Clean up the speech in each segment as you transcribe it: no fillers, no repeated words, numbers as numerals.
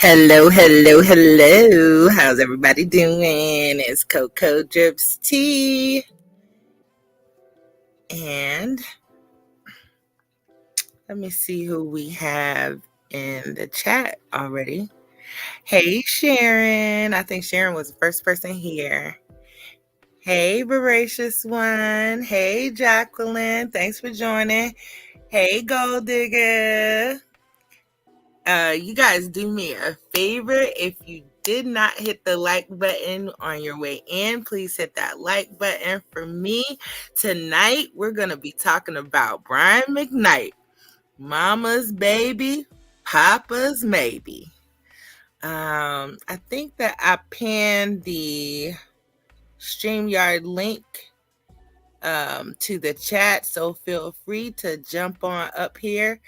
Hello, hello, hello. How's everybody doing? It's Coco Drips Tea. And let me see who we have in the chat already. Hey, Sharon. I think Sharon was the first person here. Hey, Voracious One. Hey, Jacqueline. Thanks for joining. Hey, Gold Digger. You guys do me a favor. If you did not hit the like button on your way in, please hit that like button for me. Tonight, we're going to be talking about Brian McKnight, Mama's Baby, Papa's Maybe. I think that I pinned the StreamYard link to the chat, so feel free to jump on up here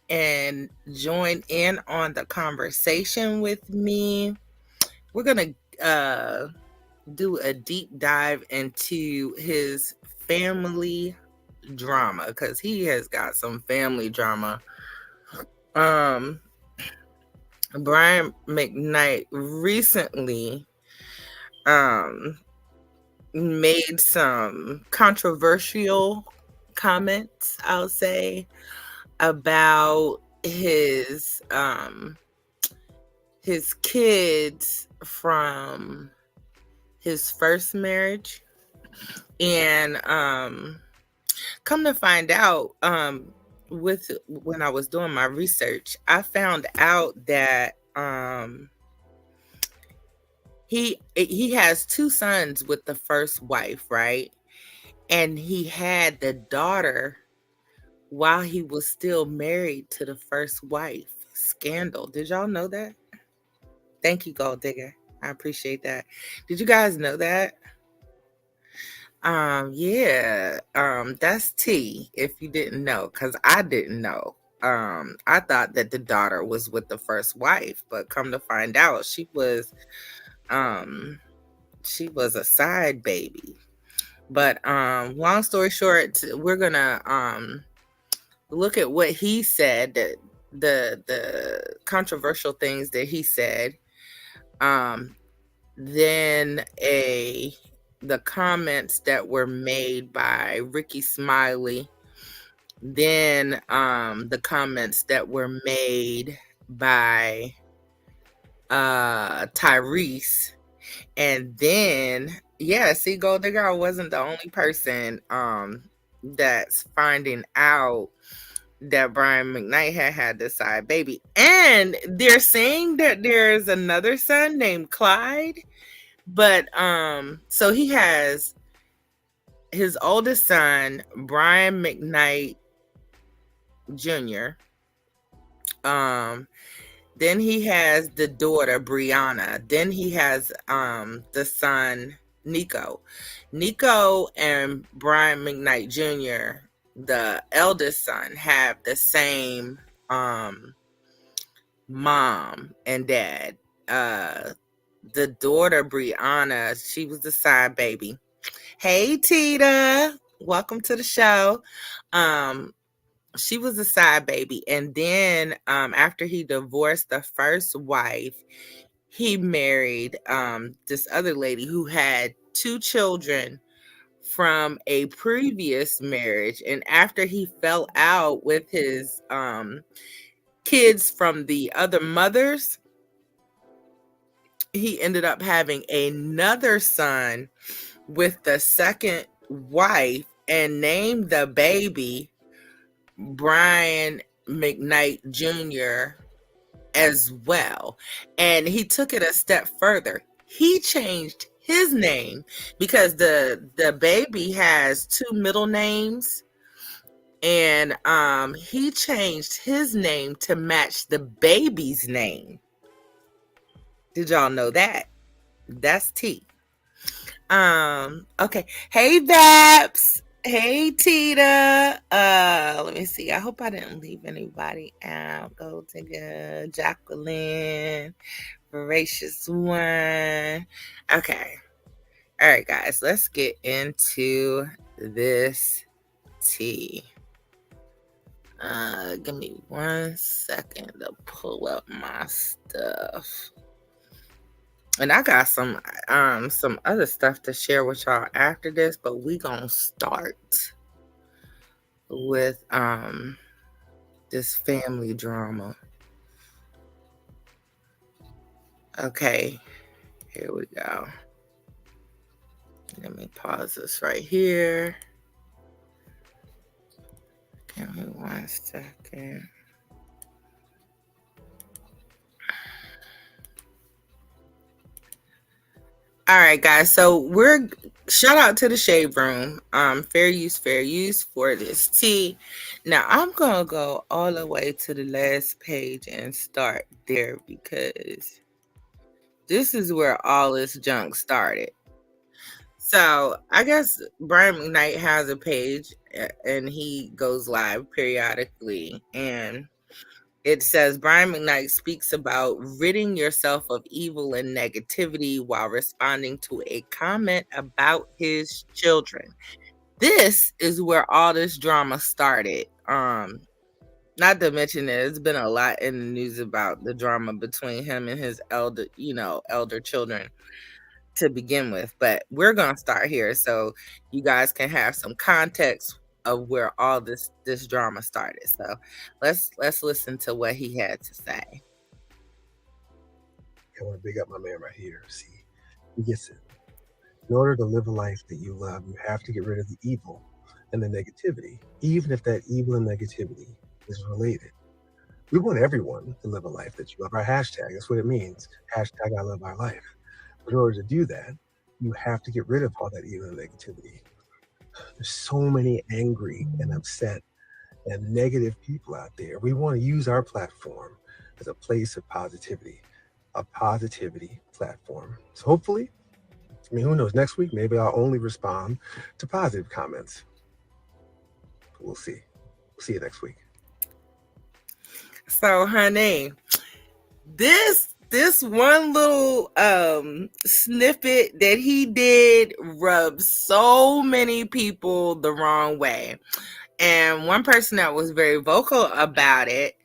and join in on the conversation with me. We're going to do a deep dive into his family drama because he has got some family drama. Brian McKnight recently made some controversial comments, I'll say, about his kids from his first marriage. And come to find out, when I was doing my research, I found out that he has two sons with the first wife, right? And he had the daughter while he was still married to the first wife. Scandal. Did y'all know that? Thank you, Gold Digger. I appreciate that. Did you guys know that? That's tea if you didn't know, because I didn't know. I thought that the daughter was with the first wife, but come to find out she was a side baby. But long story short, we're gonna look at what he said, the controversial things that he said. Then the comments that were made by Ricky Smiley. Then the comments that were made by Tyrese. And then, see, Gold Digger wasn't the only person that's finding out that Brian McKnight had this side baby. And they're saying that there's another son named Clyde. But so he has his oldest son, Brian McKnight Jr. Then he has the daughter, Brianna. Then he has the son, Nico. Nico and Brian McKnight Jr., the eldest son, have the same mom and dad. The daughter, Brianna, she was the side baby. Hey, Tita. Welcome to the show. She was a side baby. And then after he divorced the first wife, he married this other lady who had two children from a previous marriage. And after he fell out with his kids from the other mothers, he ended up having another son with the second wife and named the baby Brian McKnight Jr. as well. And he took it a step further. He changed his name because the baby has two middle names, and he changed his name to match the baby's name. Did y'all know that? That's tea. Okay. Hey, Vaps. Hey, Tita. Let me see. I hope I didn't leave anybody out. Go to Jacqueline, Voracious One. Okay. All right, guys. Let's get into this tea. Give me 1 second to pull up my stuff. And I got some other stuff to share with y'all after this, but we gonna start with this family drama. Okay, here we go. Let me pause this right here. Give me 1 second. All right, guys. So we're shout out to the Shade Room. Fair use for this tea. Now I'm gonna go all the way to the last page and start there because this is where all this junk started. So I guess Brian McKnight has a page and he goes live periodically, and it says Brian McKnight speaks about ridding yourself of evil and negativity while responding to a comment about his children. This is where all this drama started. Not to mention there's been a lot in the news about the drama between him and his elder children to begin with, but we're going to start here so you guys can have some context of where all this drama started. So let's listen to what he had to say. I want to big up my man right here. See, he gets it. In order to live a life that you love, you have to get rid of the evil and the negativity, even if that evil and negativity is related. We want everyone to live a life that you love. Our hashtag, that's what it means. Hashtag I love my life. But in order to do that, you have to get rid of all that evil and negativity. There's so many angry and upset and negative people out there. We want to use our platform as a place of positivity, a positivity platform. So hopefully, I mean, who knows, next week, maybe I'll only respond to positive comments. But we'll see. We'll see you next week. So, honey, this one little snippet that he did rubbed so many people the wrong way. And one person that was very vocal about it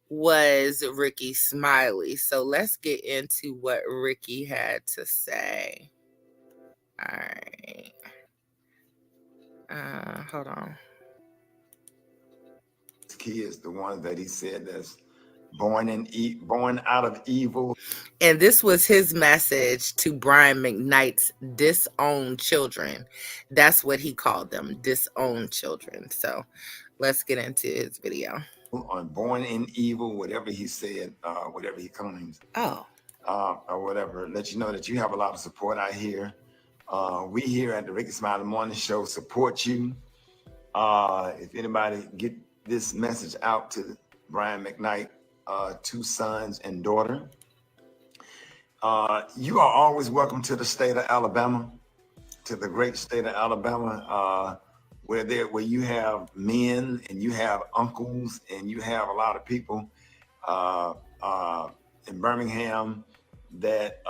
was Ricky Smiley. So let's get into what Ricky had to say. All right. Hold on. Kids, the ones that he said that's born out of evil. And this was his message to Brian McKnight's disowned children. That's what he called them, disowned children. So let's get into his video. On born in evil, whatever he said, whatever he claims. Oh. Or whatever. Let you know that you have a lot of support out here. We here at the Ricky Smiley Morning Show support you. If anybody get this message out to Brian McKnight, 2 sons and daughter, you are always welcome to the state of Alabama, to the great state of Alabama, where you have men and you have uncles and you have a lot of people in Birmingham that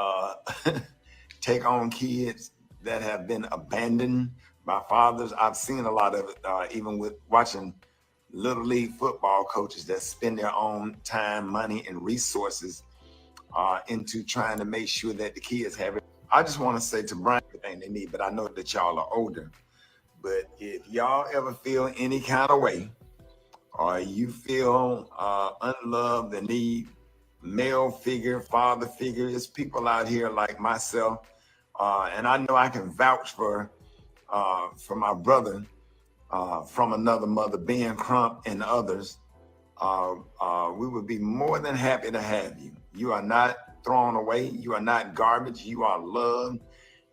take on kids that have been abandoned by fathers. I've seen a lot of it, even with watching Little League football coaches that spend their own time, money, and resources into trying to make sure that the kids have it. I just want to say to Brian everything they need, but I know that y'all are older. But if y'all ever feel any kind of way, or you feel unloved and need male figure, father figure, there's people out here like myself, and I know I can vouch for my brother from another mother, Ben Crump and others. We would be more than happy to have you. You are not thrown away. You are not garbage. You are loved.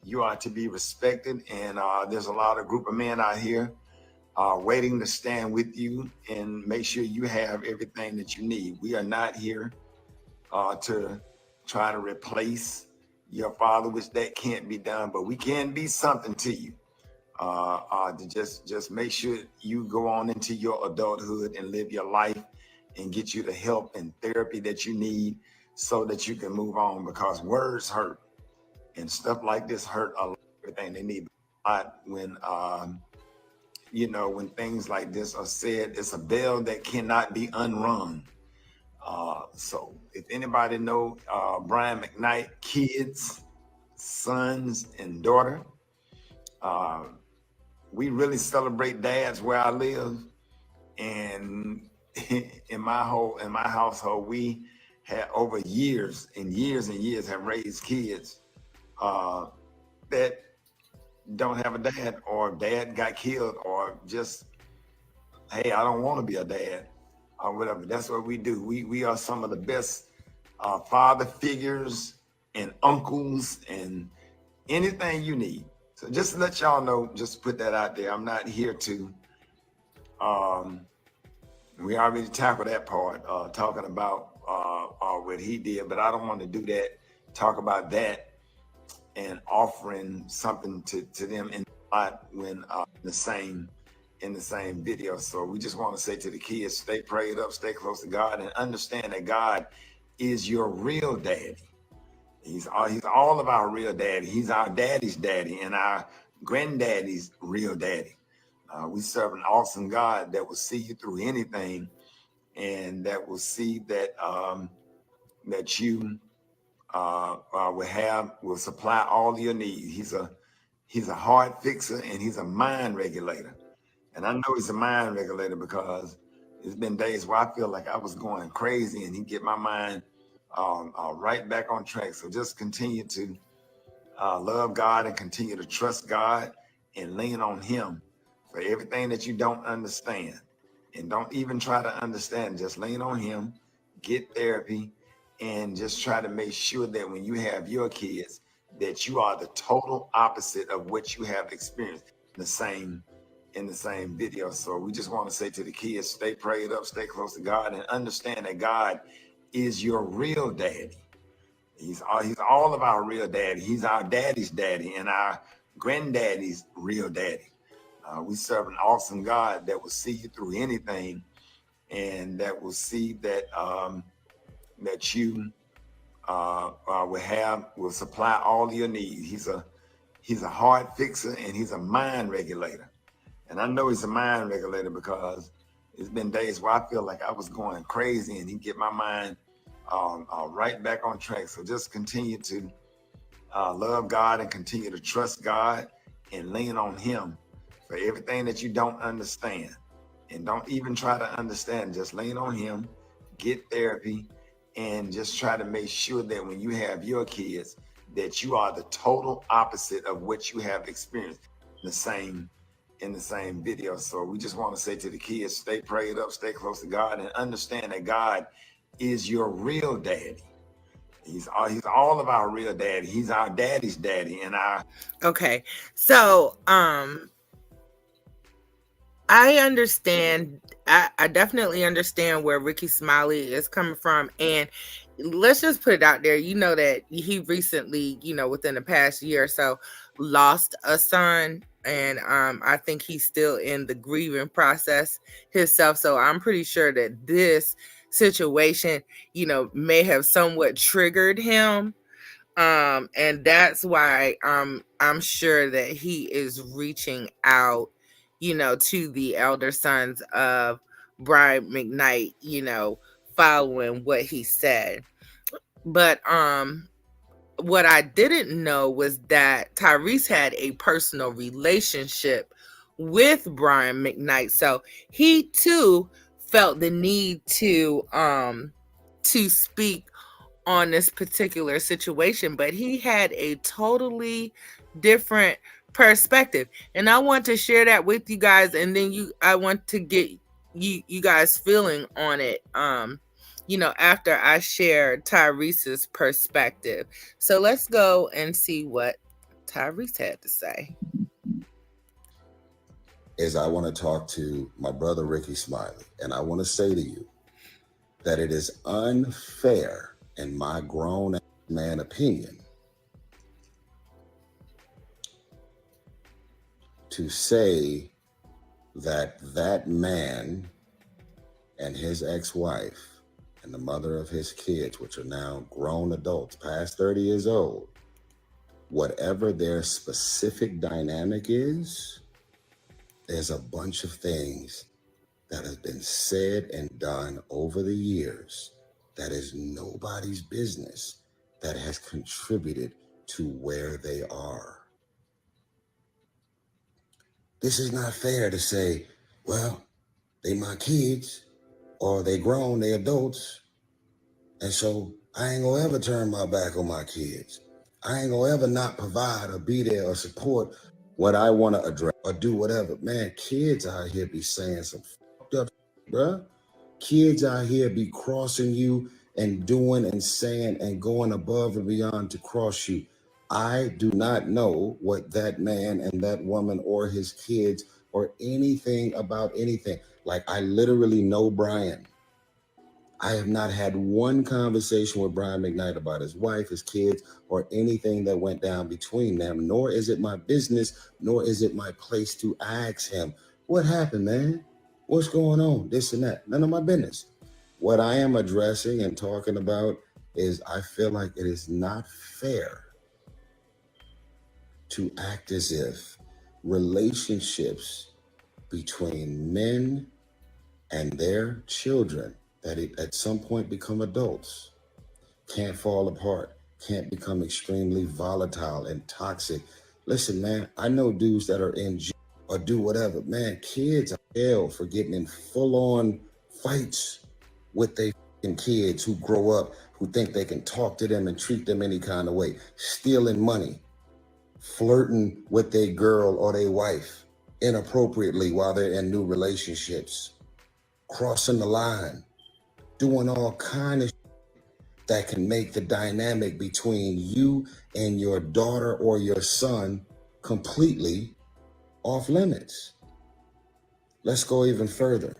You are to be respected. And there's a lot of group of men out here waiting to stand with you and make sure you have everything that you need. We are not here to try to replace your father, which that can't be done, but we can be something to you. To just make sure you go on into your adulthood and live your life and get you the help and therapy that you need so that you can move on, because words hurt and stuff like this hurt a lot. Everything they need. When when things like this are said, it's a bell that cannot be unrung. So if anybody know Brian McKnight, kids, sons, and daughter, we really celebrate dads where I live. And in my household, we had over years and years and years have raised kids that don't have a dad, or dad got killed, or just, hey, I don't want to be a dad, or whatever. That's what we do. We are some of the best father figures and uncles and anything you need. So just to let y'all know, just put that out there. I'm not here to we already tackled that part, talking about what he did, but I don't want to do that, talk about that and offering something to them in when in the same video. So we just want to say to the kids, stay prayed up, stay close to God, and understand that God is your real daddy. He's all of our real daddy. He's our daddy's daddy and our granddaddy's real daddy. We serve an awesome God that will see you through anything, and that will see that that you will supply all your needs. He's a heart fixer, and he's a mind regulator. And I know he's a mind regulator because it's been days where I feel like I was going crazy, and he get my mind right back on track. So just continue to love God and continue to trust God and lean on him for everything that you don't understand. And don't even try to understand, just lean on him, get therapy, and just try to make sure that when you have your kids, that you are the total opposite of what you have experienced in the same video. So we just want to say to the kids, stay prayed up, stay close to God, and understand that God is your real daddy. He's all of our real daddy. He's our daddy's daddy and our granddaddy's real daddy. We serve an awesome God that will see you through anything, and that will see that that you will supply all your needs. He's a heart fixer, and he's a mind regulator. And I know he's a mind regulator because it's been days where I feel like I was going crazy, and he get my mind right back on track. So just continue to love God and continue to trust God and lean on him for everything that you don't understand. And don't even try to understand, just lean on him, get therapy, and just try to make sure that when you have your kids, that you are the total opposite of what you have experienced in the same video. So we just want to say to the kids, stay prayed up, stay close to God, and understand that God is your real daddy. He's all of our real daddy. He's our daddy's daddy and our Okay. So I understand. I definitely understand where Ricky Smiley is coming from. And let's just put it out there. You know that he recently, within the past year or so, lost a son. And I think he's still in the grieving process himself. So I'm pretty sure that this situation, may have somewhat triggered him. And that's why I'm sure that he is reaching out, to the elder sons of Brian McKnight, following what he said. But what I didn't know was that Tyrese had a personal relationship with Brian McKnight. So he too felt the need to speak on this particular situation, but he had a totally different perspective. And I want to share that with you guys, and then I want to get you guys feeling on it after I share Tyrese's perspective. So let's go and see what Tyrese had to say. Is I want to talk to my brother Ricky Smiley, and I want to say to you that it is unfair, in my grown man opinion, to say that man and his ex-wife and the mother of his kids, which are now grown adults past 30 years old, whatever their specific dynamic is, There's a bunch of things that has been said and done over the years that is nobody's business that has contributed to where they are. This is not fair to say, well, they my kids, or they grown, they adults, and so I ain't gonna ever turn my back on my kids. I ain't gonna ever not provide or be there or support what I want to address or do whatever. Man, kids out here be saying some fucked up shit, bruh. Kids out here be crossing you and doing and saying and going above and beyond to cross you. I do not know what that man and that woman or his kids or anything about anything. Like, I literally know Brian. I have not had one conversation with Brian McKnight about his wife, his kids, or anything that went down between them, nor is it my business, nor is it my place to ask him, what happened, man? What's going on? This and that. None of my business. What I am addressing and talking about is I feel like it is not fair to act as if relationships between men and their children that at some point become adults can't fall apart, can't become extremely volatile and toxic. Listen, man, I know dudes that are in jail or do whatever. Man, kids are in jail for getting in full-on fights with their kids who grow up, who think they can talk to them and treat them any kind of way, stealing money, flirting with their girl or their wife inappropriately while they're in new relationships, crossing the line, doing all kind of that can make the dynamic between you and your daughter or your son completely off limits. Let's go even further.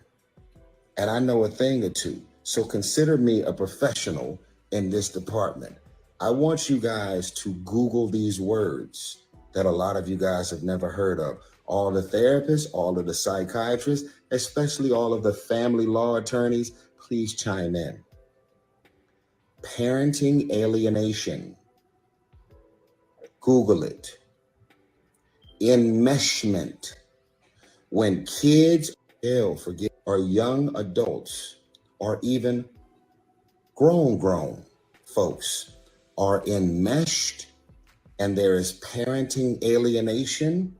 And I know a thing or two, so consider me a professional in this department. I want you guys to Google these words that a lot of you guys have never heard of. All the therapists, all of the psychiatrists, especially all of the family law attorneys, please chime in. Parenting alienation. Google it. Enmeshment. When kids or young adults or even grown folks are enmeshed and there is parenting alienation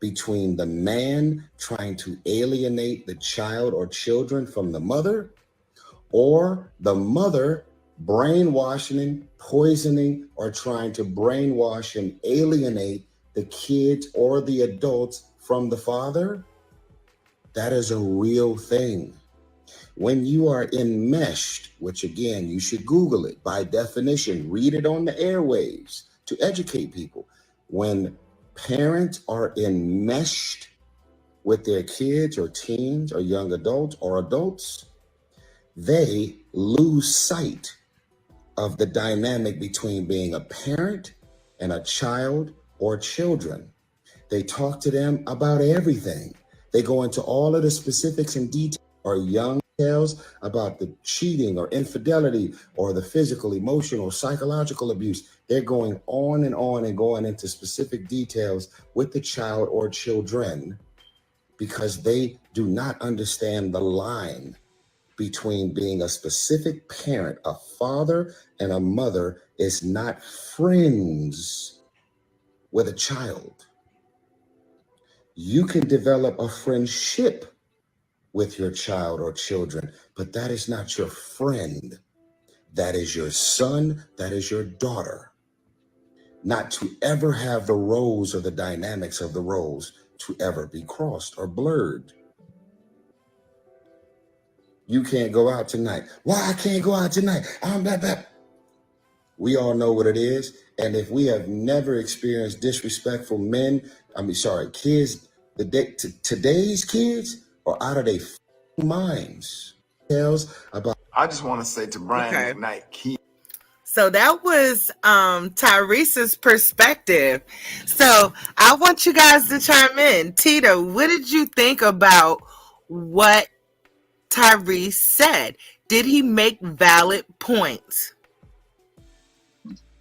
between the man trying to alienate the child or children from the mother, or the mother brainwashing, poisoning, or trying to brainwash and alienate the kids or the adults from the father, that is a real thing. When you are enmeshed, which again, you should Google it by definition, read it on the airwaves to educate people. When parents are enmeshed with their kids or teens or young adults or adults, they lose sight of the dynamic between being a parent and a child or children. They talk to them about everything. They go into all of the specifics and details or young details about the cheating or infidelity or the physical, emotional, psychological abuse. They're going on and going into specific details with the child or children because they do not understand the line between being a specific parent. A father and a mother is not friends with a child. You can develop a friendship with your child or children, but that is not your friend. That is your son, that is your daughter. Not to ever have the roles or the dynamics of the roles to ever be crossed or blurred. You can't go out tonight. Why I can't go out tonight? We all know what it is. And if we have never experienced disrespectful kids, today's kids are out of their minds. I just want to say to Brian McKnight, so that was Tyrese's perspective. So I want you guys to chime in. Tito, what did you think about what Tyrese said? Did he make valid points?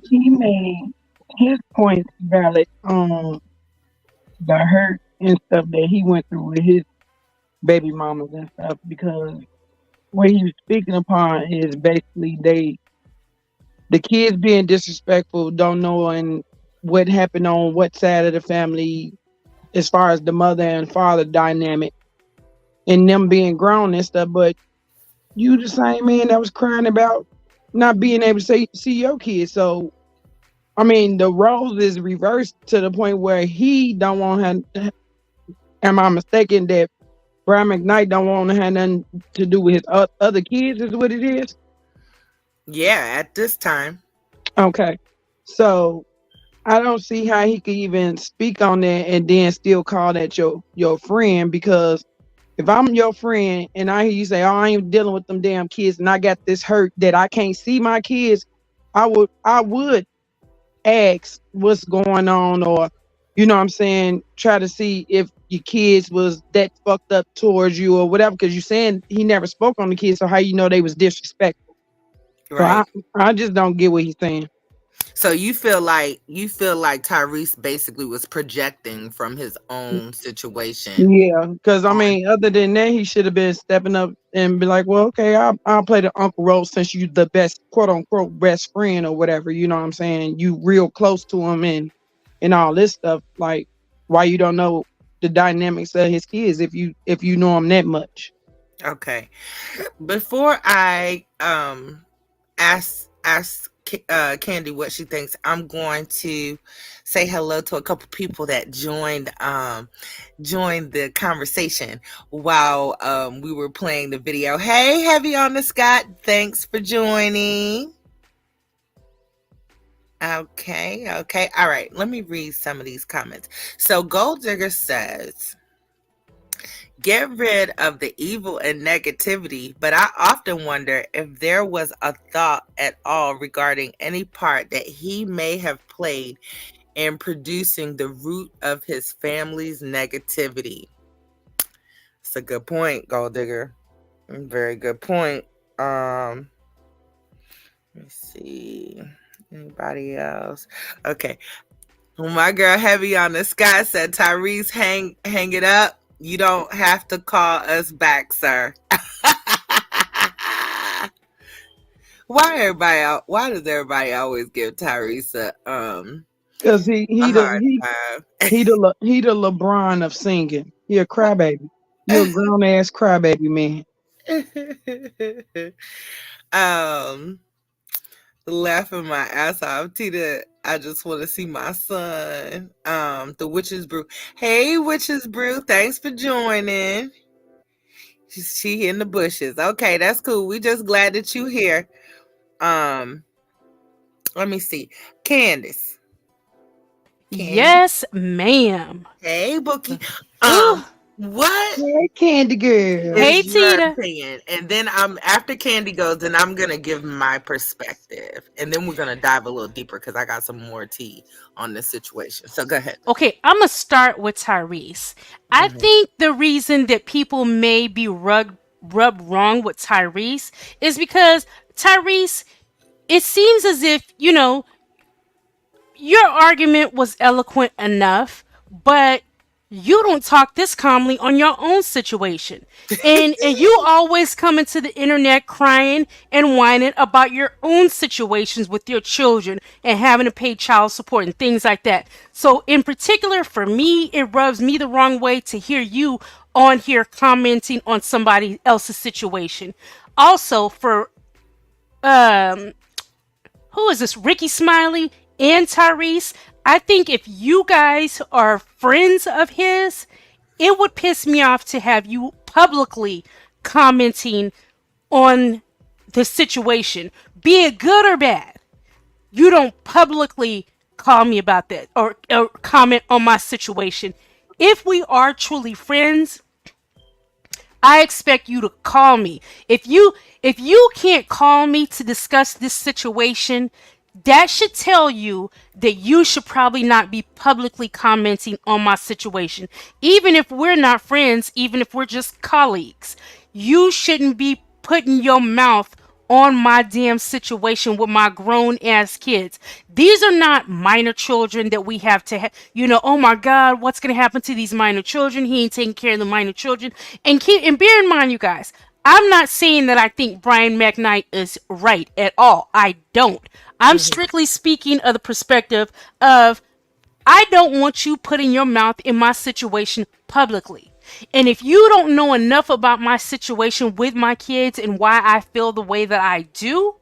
He made his points valid. The hurt and stuff that he went through with his baby mamas and stuff, because what he was speaking upon is basically the kids being disrespectful, don't knowing what happened on what side of the family as far as the mother and father dynamic, and them being grown and stuff. But you the same man that was crying about not being able to see your kids. So I mean, the roles is reversed to the point where he don't want to. Am I mistaken that Brian McKnight don't want to have nothing to do with his other kids? Is what it is. Yeah, at this time. Okay, so I don't see how he could even speak on that and then still call that your friend, because if I'm your friend and I hear you say, "Oh, I ain't dealing with them damn kids," and I got this hurt that I can't see my kids, I would ask what's going on, or you know what I'm saying, try to see if your kids was that fucked up towards you or whatever, because you saying he never spoke on the kids, so how you know they was disrespectful? So I Right. I just don't get what he's saying. So you feel like Tyrese basically was projecting from his own situation Yeah, because I on. mean, other than that, he should have been stepping up and be like, "Well, okay, I'll play the uncle role since you the best, quote unquote, best friend or whatever." You know what I'm saying? You real close to him and all this stuff. Like, why you don't know the dynamics of his kids if you know him that much? Okay. Before I ask Candy what she thinks, I'm going to say hello to a couple people that joined the conversation while we were playing the video. Hey, Heavy on the Scott, thanks for joining. Okay. All right, let me read some of these comments. So Gold Digger says, get rid of the evil and negativity, but I often wonder if there was a thought at all regarding any part that he may have played in producing the root of his family's negativity. It's a good point, Gold Digger. Very good point. Let me see. Anybody else? Okay. Well, my girl Heavy on the Sky said, Tyrese, hang it up. You don't have to call us back, sir. Why does everybody always give Tyrese Because he a he the hard he time? he the LeBron of singing. He a crybaby. You a grown ass crybaby man. um Laughing my ass off. Tita, I just want to see my son. The Witch's Brew. Hey, Witch's Brew, thanks for joining. She in the bushes. Okay, that's cool. We just glad that you here. Um, Let me see. Candace. Candy. Yes, ma'am. Hey, Bookie. Ooh, What Hey, Candy girl. hey is your Tita. opinion? And then after Candy goes, then I'm gonna give my perspective. And then we're gonna dive a little deeper because I got some more tea on this situation. So go ahead. Okay, I'm gonna start with Tyrese. I Mhm. think the reason that people may be rubbed wrong with Tyrese is because Tyrese, it seems as if, your argument was eloquent enough, but you don't talk this calmly on your own situation. And you always come into the internet crying and whining about your own situations with your children and having to pay child support and things like that. So in particular for me, it rubs me the wrong way to hear you on here commenting on somebody else's situation. Also for um who is this? Ricky Smiley and Tyrese. I think if you guys are friends of his, it would piss me off to have you publicly commenting on the situation, be it good or bad. You don't publicly call me about that or comment on my situation. If we are truly friends, I expect you to call me. If you can't call me to discuss this situation, that should tell you that you should probably not be publicly commenting on my situation. Even if we're not friends, even if we're just colleagues, you shouldn't be putting your mouth on my damn situation with my grown ass kids. These are not minor children that we have to oh my god, what's going to happen to these minor children? He ain't taking care of the minor children. And bear in mind, you guys, I'm not saying that I think Brian McKnight is right at all. I don't. I'm Mhm. strictly speaking of the perspective of I don't want you putting your mouth in my situation publicly. And if you don't know enough about my situation with my kids and why I feel the way that I do,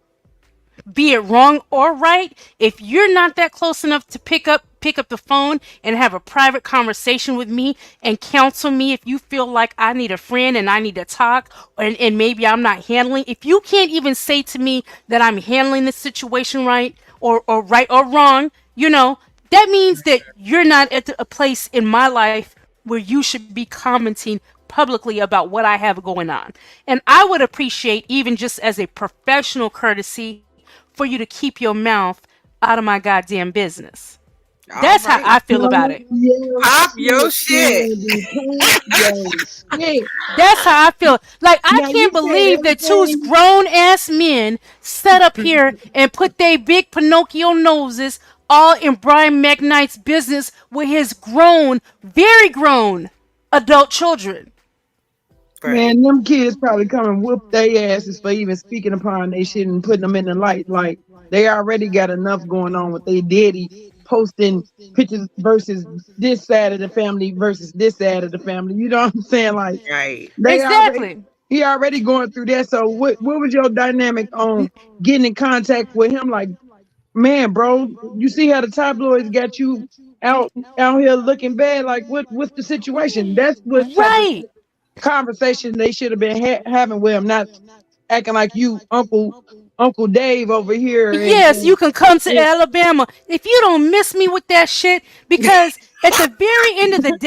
be it wrong or right, if you're not that close enough to pick up the phone and have a private conversation with me and counsel me if you feel like I need a friend and I need to talk, and maybe I'm not handling, if you can't even say to me that I'm handling the situation right or right or wrong, that means that you're not at a place in my life where you should be commenting publicly about what I have going on. And I would appreciate, even just as a professional courtesy, for you to keep your mouth out of my goddamn business. All That's how right. I feel Pop about it. your Pop your shit, shit. Candy. Pop your shit. That's how I feel. Like, I Now you can't said believe that two everything. grown ass men sat up here and put their big Pinocchio noses all in Brian McKnight's business with his grown, very grown adult children. Right. Man, them kids probably come and whoop their asses for even speaking upon they shit and putting them in the light. Like they already got enough going on with their daddy posting pictures versus this side of the family versus this side of the family. You know what I'm saying? Like Right. they already Exactly. he already going through that. So what was your dynamic on getting in contact with him? Like, man, bro, you see how the tabloids got you out here looking bad? Like what's the situation? That's what type of Right. conversation they should have been having with him, not acting like you Uncle Dave over here Yes, you can come to Alabama if you don't miss me with that shit, because at the very end of the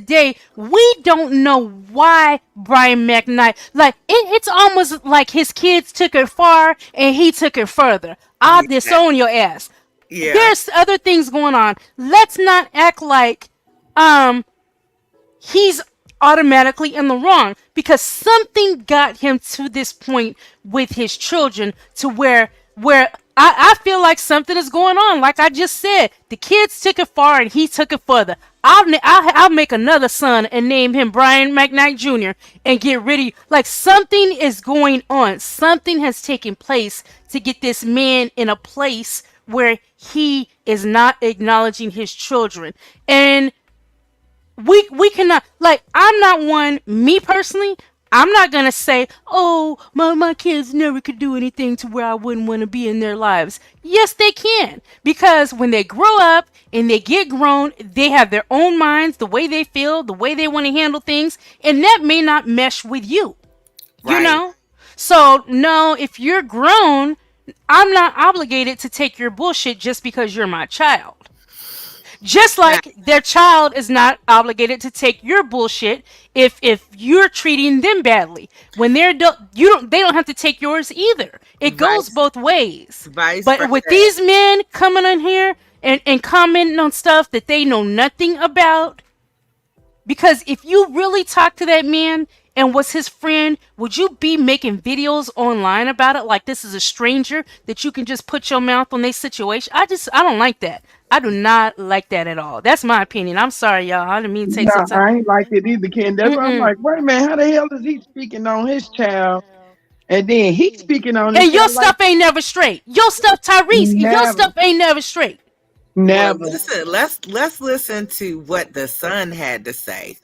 day, we don't know why Brian McKnight, like, it's almost like his kids took it far and he took it further. I'll Yeah. disown your ass. Yeah. There's other things going on. Let's not act like um he's automatically in the wrong, because something got him to this point with his children to where I feel like something is going on. Like I just said, the kids took it far and he took it further. I'll make another son and name him Brian McKnight Jr. and get rid of, like, something is going on. Something has taken place to get this man in a place where he is not acknowledging his children. And we cannot, like, I'm not one, me personally, I'm not gonna say, oh, my kids never could do anything to where I wouldn't want to be in their lives. Yes, they can, because when they grow up and they get grown, they have their own minds, the way they feel, the way they want to handle things, and that may not mesh with you, you Right. know. So no, if you're grown, I'm not obligated to take your bullshit just because you're my child. Just Now, like their child is not obligated to take your bullshit if you're treating them badly. When they're they don't have to take yours either. It goes vice both ways. vice But with versa. these men coming in here and commenting on stuff that they know nothing about, because if you really talk to that man and was his friend, would you be making videos online about it like this is a stranger that you can just put your mouth on their situation? I don't like that. I do not like that at all. That's my opinion. I'm sorry, y'all. I didn't mean to take some nah, time. I ain't like it either, Ken. That's why I'm Mm-mm. like, wait a minute, how the hell is he speaking on his child and then he speaking on his And your child like stuff ain't never straight. Your stuff, Tyrese, and your never, stuff ain't never straight. Well, never. listen, let's listen to what the son had to say.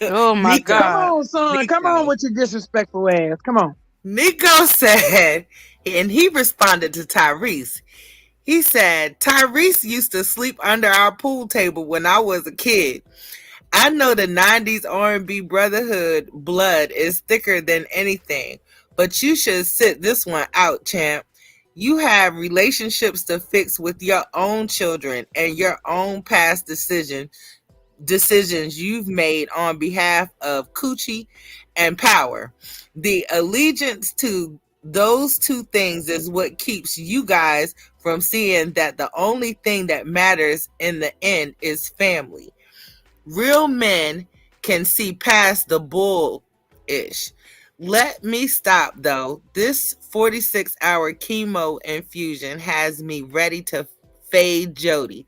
Oh my Come Nico. God. on, son. Come on Nico. with your disrespectful ass. Come on. Nico said, and he responded to Tyrese. He said, Tyrese used to sleep under our pool table when I was a kid. I know the 90s R&B brotherhood blood is thicker than anything, but you should sit this one out, champ. You have relationships to fix with your own children and your own past decisions you've made on behalf of Coochie and power. The allegiance to those two things is what keeps you guys from seeing that the only thing that matters in the end is family. Real men can see past the bullish. Let me stop though. This 46-hour chemo infusion has me ready to fade Jody.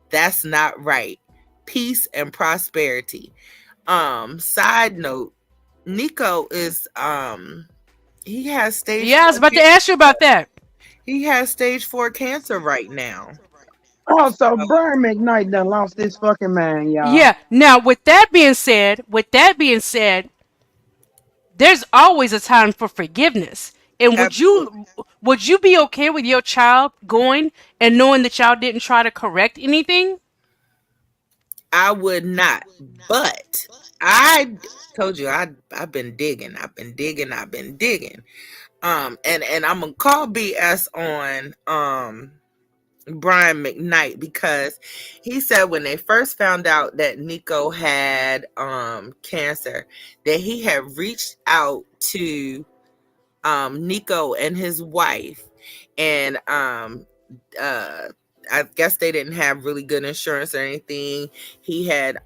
That's not right. Peace and prosperity. Side note, Nico is he has stage Yeah, I was 4 about to ask you about that. he has stage 4 cancer right now. Also, Brian McKnight done lost his fucking mind, y'all. Yeah. Now, with that being said, there's always a time for forgiveness. And Absolutely. would you be okay with your child going and knowing that y'all didn't try to correct anything? I would not. But I told you I've been digging. I've been digging. And I'm gonna call BS on Brian McKnight because he said when they first found out that Nico had cancer, that he had reached out to Nico and his wife, and uh I guess they didn't have really good insurance or anything. He had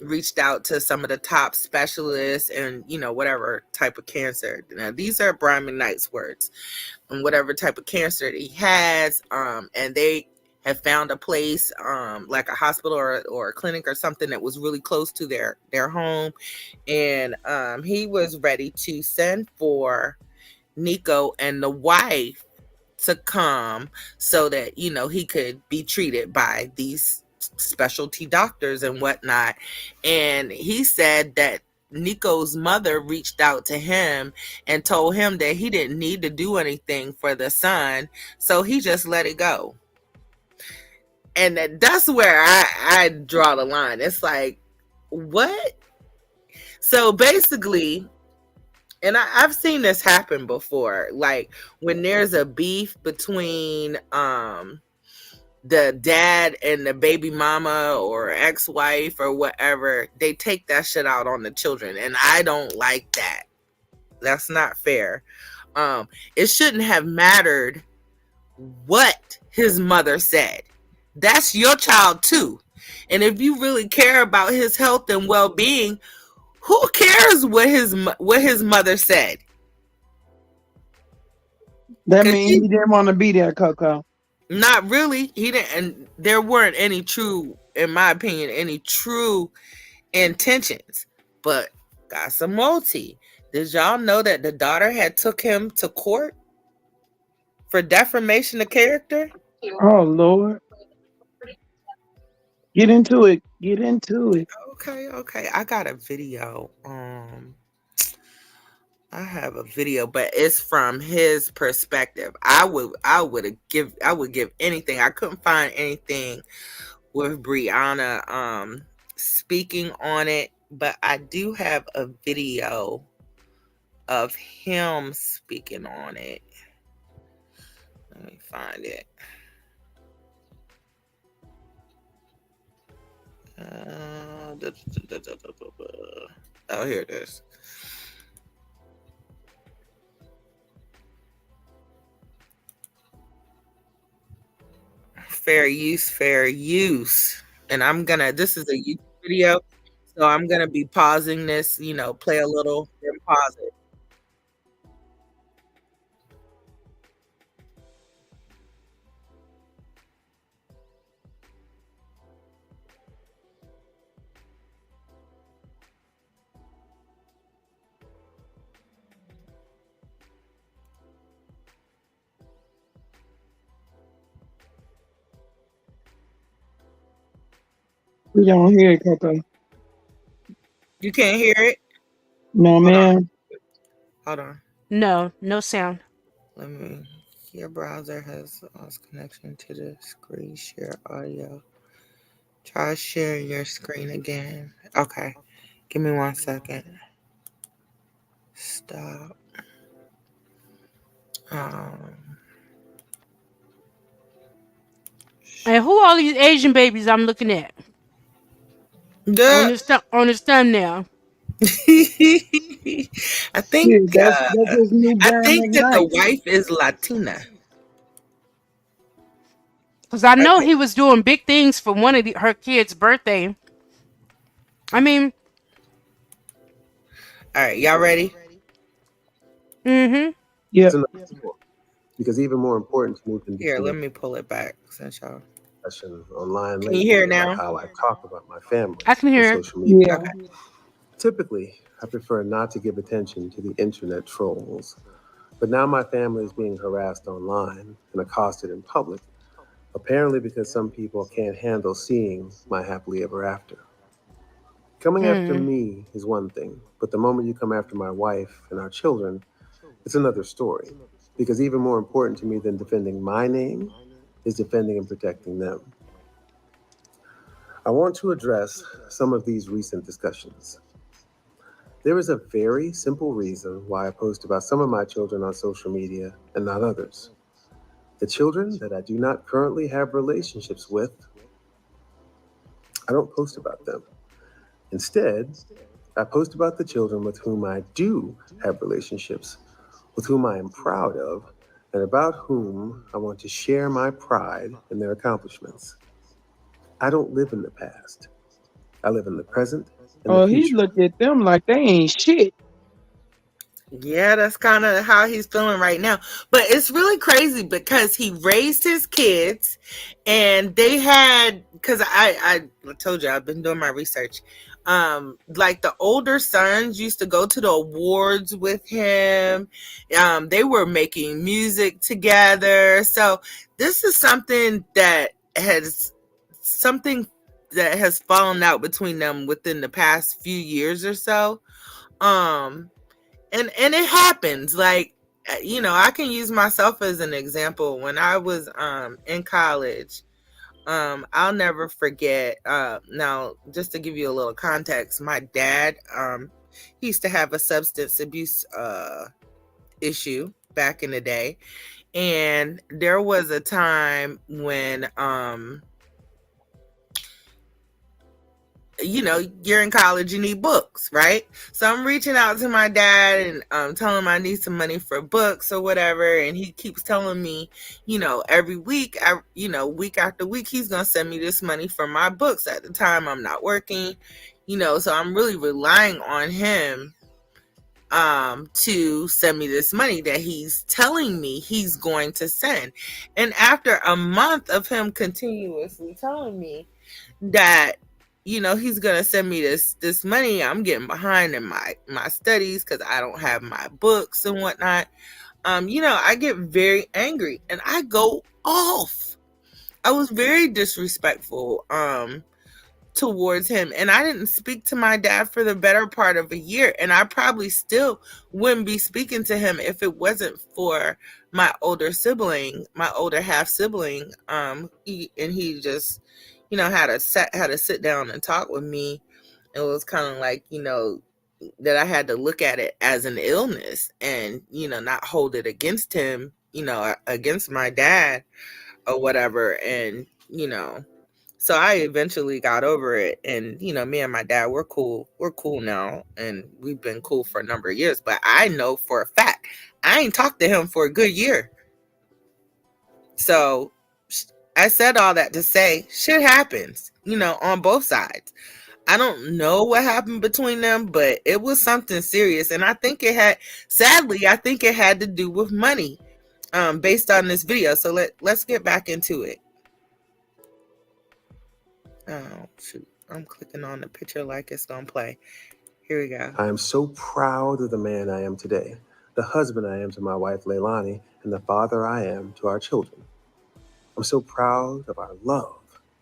reached out to some of the top specialists and whatever type of cancer. Now these are Brian McKnight's words. And whatever type of cancer that he has, and they have found a place, like a hospital or a clinic or something that was really close to their home, and he was ready to send for Nico and the wife to come so that he could be treated by these specialty doctors and whatnot. And he said that Nico's mother reached out to him and told him that he didn't need to do anything for the son, so he just let it go. And that's where I draw the line. It's like, what? So basically, and I've seen this happen before, like when there's a beef between the dad and the baby mama or ex-wife or whatever, they take that shit out on the children, and I don't like that. That's not fair. It shouldn't have mattered what his mother said. That's your child too, and if you really care about his health and well-being, who cares what his mother said? That Because means he didn't want to be there, Coco. not really. He didn't, and there weren't any true, in my opinion, any true intentions. But got some multi. Did y'all know that the daughter had took him to court for defamation of character? Oh Lord, get into it. Get into it. Okay. I got a video. I have a video, but it's from his perspective. I would give anything. I couldn't find anything with Brianna speaking on it, but I do have a video of him speaking on it. Let me find it. Oh, here it is. Fair use, fair use. And this is a YouTube video, so I'm gonna be pausing this, play a little, then pause it. We don't hear it, Coco. You can't hear it? No, Hold on. man. Hold on. No, no sound. Let me. Your browser has lost connection to the screen share audio. Try sharing your screen again. Okay. Give me 1 second. Stop. Um, And who are these Asian babies I'm looking at on the, this thumbnail? I think Shit, that's his new I Brian think that the McKnight. wife is Latina. Because I I know think. he was doing big things for one of her kids' birthday. I mean, All right, y'all ready? Mm-hmm. Yeah. It's another story. Because even more important to me than Here, let defending me pull it back since y'all. discussion online Can you hear lately it about now? how I talk about my family I can on hear it. social media. Yeah. Okay. Typically, I prefer not to give attention to the internet trolls, but now my family is being harassed online and accosted in public, apparently because some people can't handle seeing my happily ever after. Coming after Hmm. me is one thing, but the moment you come after my wife and our children, it's another story. Because even more important to me than defending my name is defending and protecting them. I want to address some of these recent discussions. There is a very simple reason why I post about some of my children on social media and not others. The children that I do not currently have relationships with, I don't post about them. Instead, I post about the children with whom I do have relationships, with whom I am proud of, and about whom I want to share my pride in their accomplishments. I don't live in the past. I live in the present and the Oh, he future. looked at them like they ain't shit. Yeah, that's kind of how he's feeling right now. But it's really crazy because he raised his kids and they had, because I told you I've been doing my research. Like the older sons used to go to the awards with him. They were making music together. So this is something that has fallen out between them within the past few years or so. Um and it happens, like, I can use myself as an example. When I was in college, I'll never forget, now just to give you a little context, my dad, he used to have a substance abuse issue back in the day, and there was a time when you're in college, you need books, right? So I'm reaching out to my dad and telling him I need some money for books or whatever. And he keeps telling me, every week, week after week, he's going to send me this money for my books. At the time, I'm not working, so I'm really relying on him to send me this money that he's telling me he's going to send. And after a month of him continuously telling me that he's gonna send me this money, I'm getting behind in my studies because I don't have my books and whatnot. I get very angry and I go off. I was very disrespectful towards him, and I didn't speak to my dad for the better part of a year, and I probably still wouldn't be speaking to him if it wasn't for my older half sibling. He just had to sit down and talk with me. It was kind of like, that I had to look at it as an illness and not hold it against him, against my dad or whatever. And so I eventually got over it, and me and my dad, we're cool now, and we've been cool for a number of years. But I know for a fact I ain't talked to him for a good year. So I said all that to say shit happens, on both sides. I don't know what happened between them, but it was something serious, and I think it had to do with money, based on this video. So let's get back into it. Oh shoot, I'm clicking on the picture like it's gonna play. Here we go. I am so proud of the man I am today, the husband I am to my wife Leilani, and the father I am to our children. I'm so proud of our love,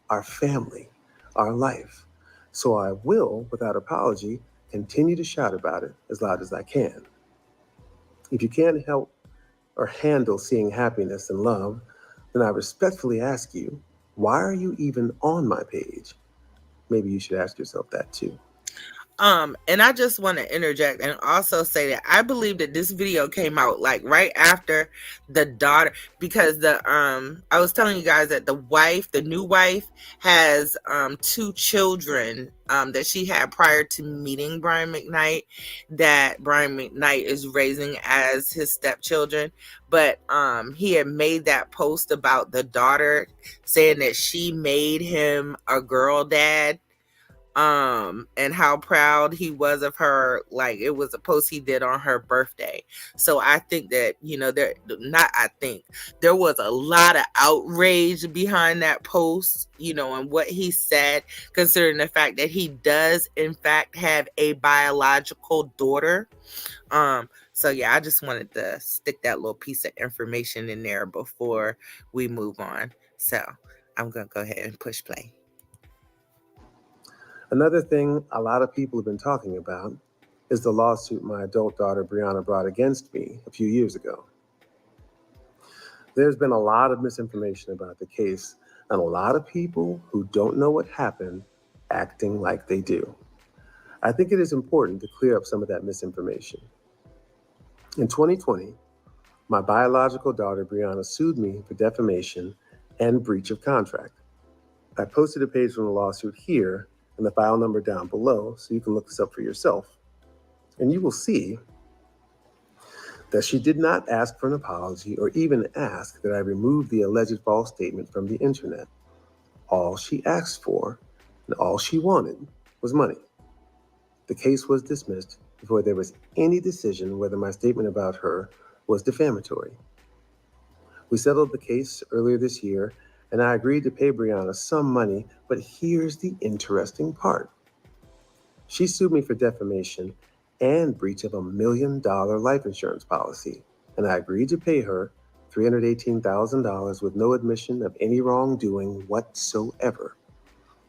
our family, our life. So I will, without apology, continue to shout about it as loud as I can. If you can't help or handle seeing happiness and love, then I respectfully ask you, why are you even on my page? Maybe you should ask yourself that too. And I just want to interject and also say that I believe that this video came out like right after the daughter, because I was telling you guys that the new wife, has two children that she had prior to meeting Brian McKnight, that Brian McKnight is raising as his stepchildren. But he had made that post about the daughter, saying that she made him a girl dad. and how proud he was of her. Like, it was a post he did on her birthday. So I think that, there, not I think, there was a lot of outrage behind that post, and what he said, considering the fact that he does in fact have a biological daughter. So yeah, I just wanted to stick that little piece of information in there before we move on. So I'm gonna go ahead and push play. Another thing a lot of people have been talking about is the lawsuit my adult daughter Brianna brought against me a few years ago. There's been a lot of misinformation about the case, and a lot of people who don't know what happened acting like they do. I think it is important to clear up some of that misinformation. In 2020, my biological daughter Brianna sued me for defamation and breach of contract. I posted a page from the lawsuit here and the file number down below so you can look this up for yourself. And you will see that she did not ask for an apology or even ask that I remove the alleged false statement from the internet. All she asked for and all she wanted was money. The case was dismissed before there was any decision whether my statement about her was defamatory. We settled the case earlier this year, and I agreed to pay Brianna some money, but here's the interesting part. She sued me for defamation and breach of $1 million life insurance policy, and I agreed to pay her $318,000 with no admission of any wrongdoing whatsoever.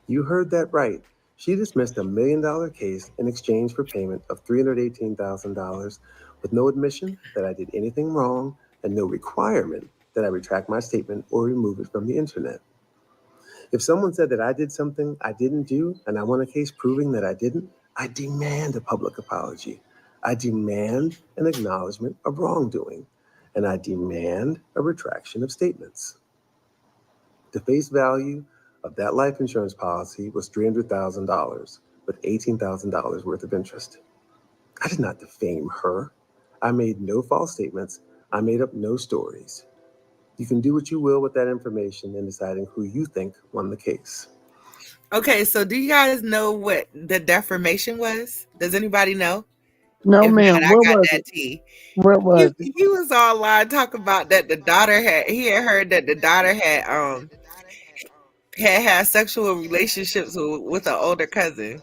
You heard that right. She dismissed a $1 million case in exchange for payment of $318,000 with no admission that I did anything wrong and no requirement that I retract my statement or remove it from the internet. If someone said that I did something I didn't do and I won a case proving that I didn't, I demand a public apology. I demand an acknowledgement of wrongdoing. And I demand a retraction of statements. The face value of that life insurance policy was $300,000 with $18,000 worth of interest. I did not defame her. I made no false statements. I made up no stories. You can do what you will with that information in deciding who you think won the case. Okay, so do you guys know what the defamation was? Does anybody know? No, If not, ma'am. I What got was that it? tea. What He, was it? he was online talking about that the daughter had, he had heard that the daughter had sexual relationships with an older cousin.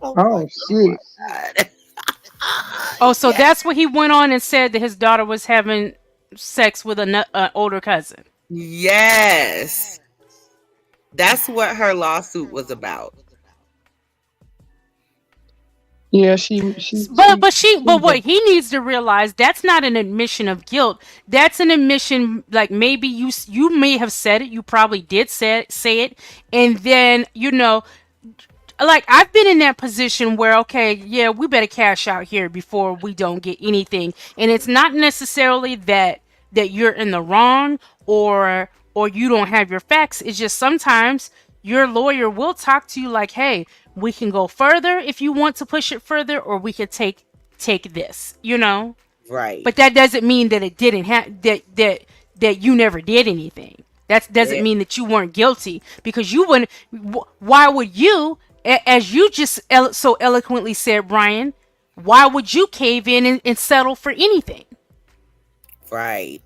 I was Oh like, shit. God. Oh, so Yeah. that's what he went on and said that his daughter was having sex with an older cousin. Yes. That's what her lawsuit was about. Yeah, But what he needs to realize, that's not an admission of guilt. That's an admission, like, maybe you may have said it, you probably did say it, and then, like, I've been in that position where, okay, yeah, we better cash out here before we don't get anything. And it's not necessarily that you're in the wrong, or you don't have your facts. It's just sometimes your lawyer will talk to you like, hey, we can go further if you want to push it further, or we could take this. Right. But that doesn't mean that it didn't have that you never did anything. That doesn't Yeah. mean that you weren't guilty, because you wouldn't. Why would you, as you just so eloquently said, Brian? Why would you cave in and settle for anything Right.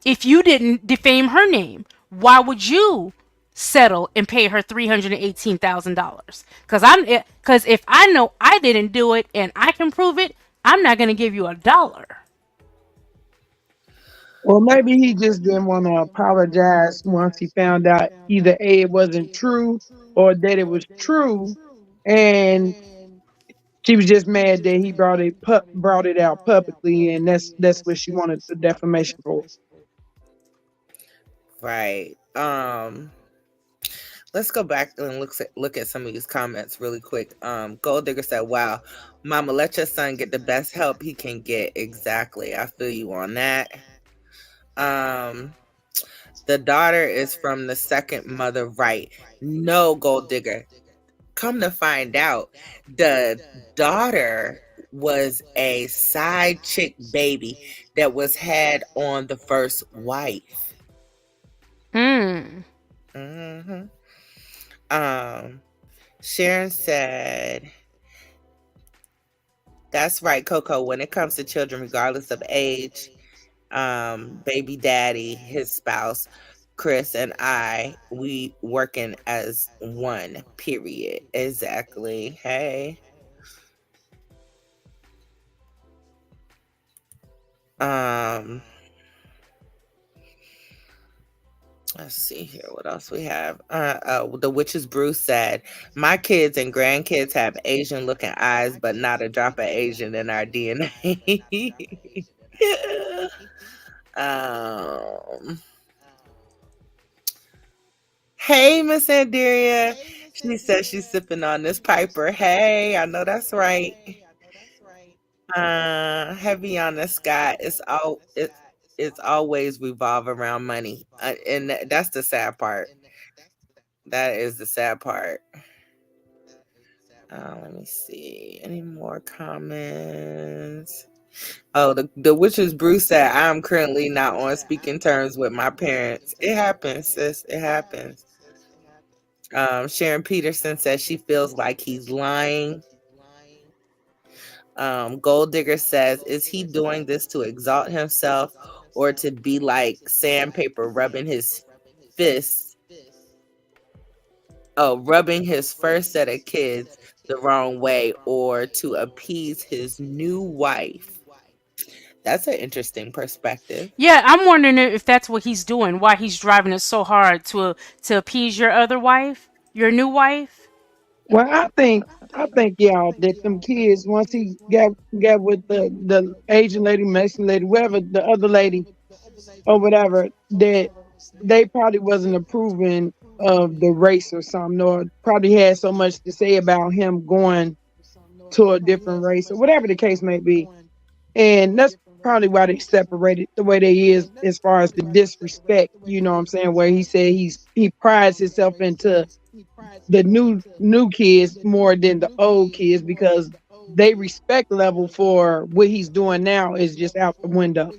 if you didn't defame her name? Why would you settle and pay her $318,000? Because if I know I didn't do it and I can prove it, I'm not going to give you a dollar. Or maybe he just didn't want to apologize once he found out either A, it wasn't true, or that it was true, and she was just mad that he brought it out publicly, and that's what she wanted the defamation for. Right. Let's go back and look at some of these comments really quick. Gold Digger said, "Wow, Mama, let your son get the best help he can get." Exactly. I feel you on that. Um, the daughter is from the second mother, right? No, Gold Digger. Come to find out, the daughter was a side chick baby that was had on the first wife. Hmm. hmm Um, Sharon said, "That's right, Coco. When it comes to children, regardless of age, baby daddy, his spouse, Chris, and I, we working as one. Period. Exactly. Hey. Um, let's see here. What else we have? The witch's brew said, "My kids and grandkids have Asian looking eyes, but not a drop of Asian in our DNA." um, hey, Miss Anderia. She says she's sipping on this Piper. Hey, I know that's right. Heavy on the sky. It's always revolve around money, and that's the sad part. That is the sad part. Let me see. Any more comments? Oh, the witch's brew said, "I'm currently not on speaking terms with my parents." It happens, sis. It happens. Sharon Peterson says she feels like he's lying. Gold Digger says, "Is he doing this to exalt himself or to be like sandpaper rubbing his fists? Oh, rubbing his first set of kids the wrong way or to appease his new wife?" That's an interesting perspective. Yeah, I'm wondering if that's what he's doing. Why he's driving it so hard to appease your other wife, your new wife. Well, I think y'all that them kids once he got with the Asian lady, Mexican lady, whoever the other lady or whatever, that they probably wasn't approving of the race or something, or probably had so much to say about him going to a different race or whatever the case may be. And that's probably why they separated the way they is as far as the disrespect, you know what I'm saying, where he said he prides himself into the new kids more than the old kids because they respect level for what he's doing now is just out the window.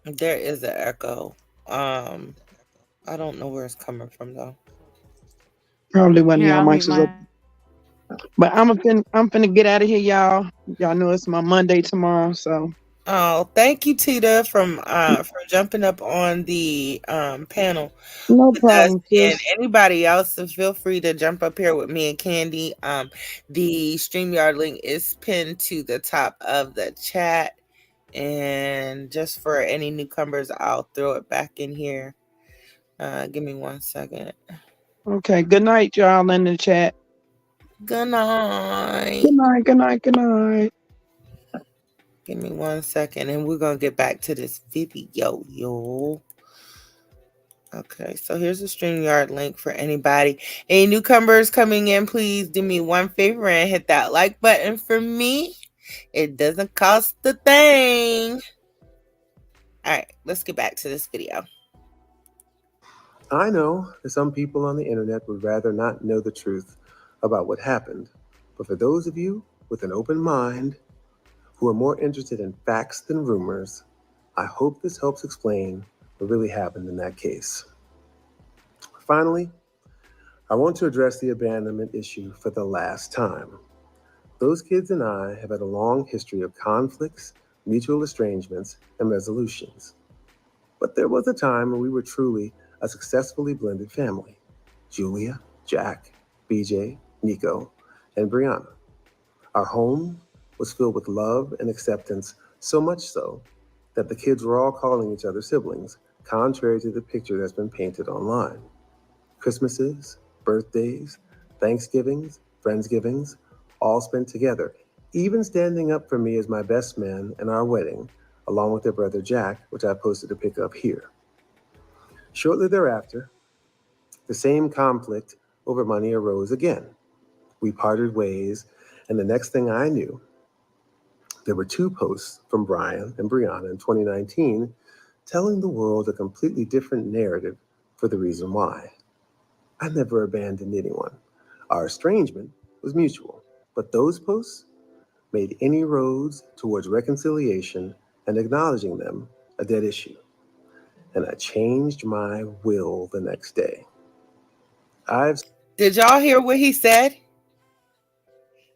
There is an echo. Um, I don't know where it's coming from though. Probably when Here, y'all I'll mute mics was my. open. But I'm finna get out of here, y'all. Y'all know it's my Monday tomorrow, so Oh, thank you, Tita, from jumping up on the panel no with us, problem, and sis. anybody else, so feel free to jump up here with me and Candy. The StreamYard link is pinned to the top of the chat, and just for any newcomers, I'll throw it back in here. Give me 1 second. Okay, good night, y'all in the chat. Good night. Good night, good night, good night. Give me 1 second, and we're gonna get back to this video, yo. Okay, so here's the StreamYard link for anybody. Any newcomers coming in, please do me one favor and hit that like button for me. It doesn't cost a thing. All right, let's get back to this video. I know that some people on the internet would rather not know the truth about what happened, but for those of you with an open mind who are more interested in facts than rumors, I hope this helps explain what really happened in that case. Finally, I want to address the abandonment issue for the last time. Those kids and I have had a long history of conflicts, mutual estrangements, and resolutions. But there was a time when we were truly a successfully blended family. Julia, Jack, BJ, Nico, and Brianna. Our home was filled with love and acceptance, so much so that the kids were all calling each other siblings, contrary to the picture that's been painted online. Christmases, birthdays, Thanksgivings, Friendsgivings, all spent together, even standing up for me as my best man in our wedding, along with their brother Jack, which I posted a pic of here. Shortly thereafter, the same conflict over money arose again. We parted ways, and the next thing I knew, there were two posts from Brian and Brianna in 2019 telling the world a completely different narrative for the reason why. I never abandoned anyone. Our estrangement was mutual, but those posts made any roads towards reconciliation and acknowledging them a dead issue. and I changed my will the next day. I've Did y'all hear what he said?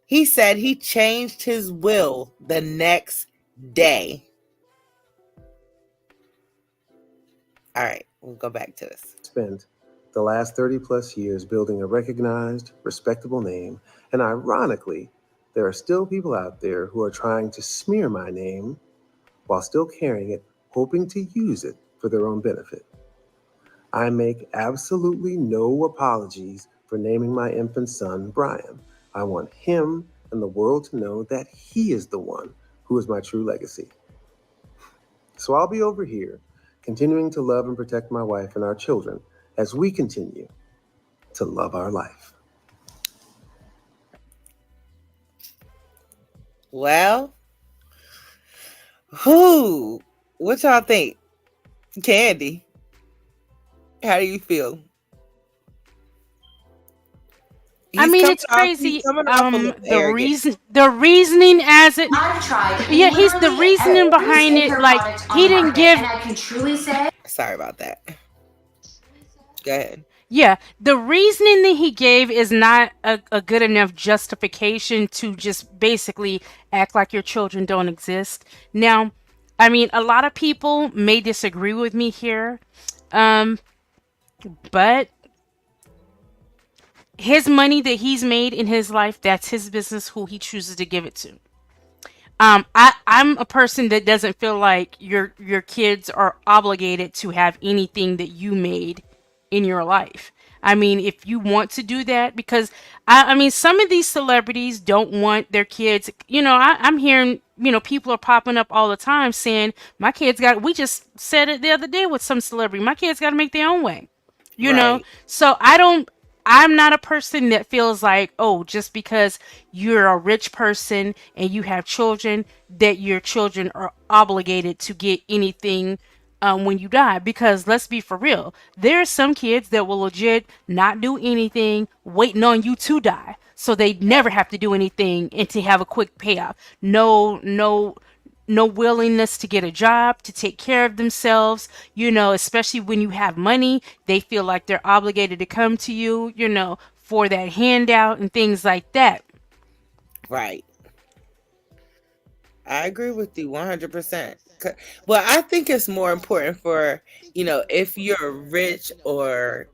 He said he changed his will the next day. All right, we'll go back to this. spent the last 30 plus years building a recognized, respectable name, and ironically, there are still people out there who are trying to smear my name while still carrying it, hoping to use it for their own benefit. I make absolutely no apologies for naming my infant son Brian. I want him and the world to know that he is the one who is my true legacy. So I'll be over here, continuing to love and protect my wife and our children as we continue to love our life. Well, who? What y'all think? Candy, how do you feel? I He's mean, coming it's off. He's crazy. coming off a little arrogant. The reasoning as it, I've tried yeah, he's the literally reasoning every behind it. skincare Like product on he the didn't market, give. and I can truly say Sorry about that. Go ahead. Yeah, the reasoning that he gave is not a good enough justification to just basically act like your children don't exist. Now, I mean, a lot of people may disagree with me here, um, but his money that he's made in his life, that's his business, who he chooses to give it to. I'm a person that doesn't feel like your kids are obligated to have anything that you made in your life. I mean, if you want to do that, because I mean, some of these celebrities don't want their kids. I'm hearing, people are popping up all the time saying, "My kids got." We just said it the other day with some celebrity. My kids got to make their own way. You know, Right. so I don't. I'm not a person that feels like, oh, just because you're a rich person and you have children, that your children are obligated to get anything when you die. Because let's be for real, there are some kids that will legit not do anything, waiting on you to die, so they never have to do anything and to have a quick payoff. No willingness to get a job, to take care of themselves, especially when you have money, they feel like they're obligated to come to you, for that handout and things like that. Right. I agree with you 100%. Well, I think it's more important for, if you're rich or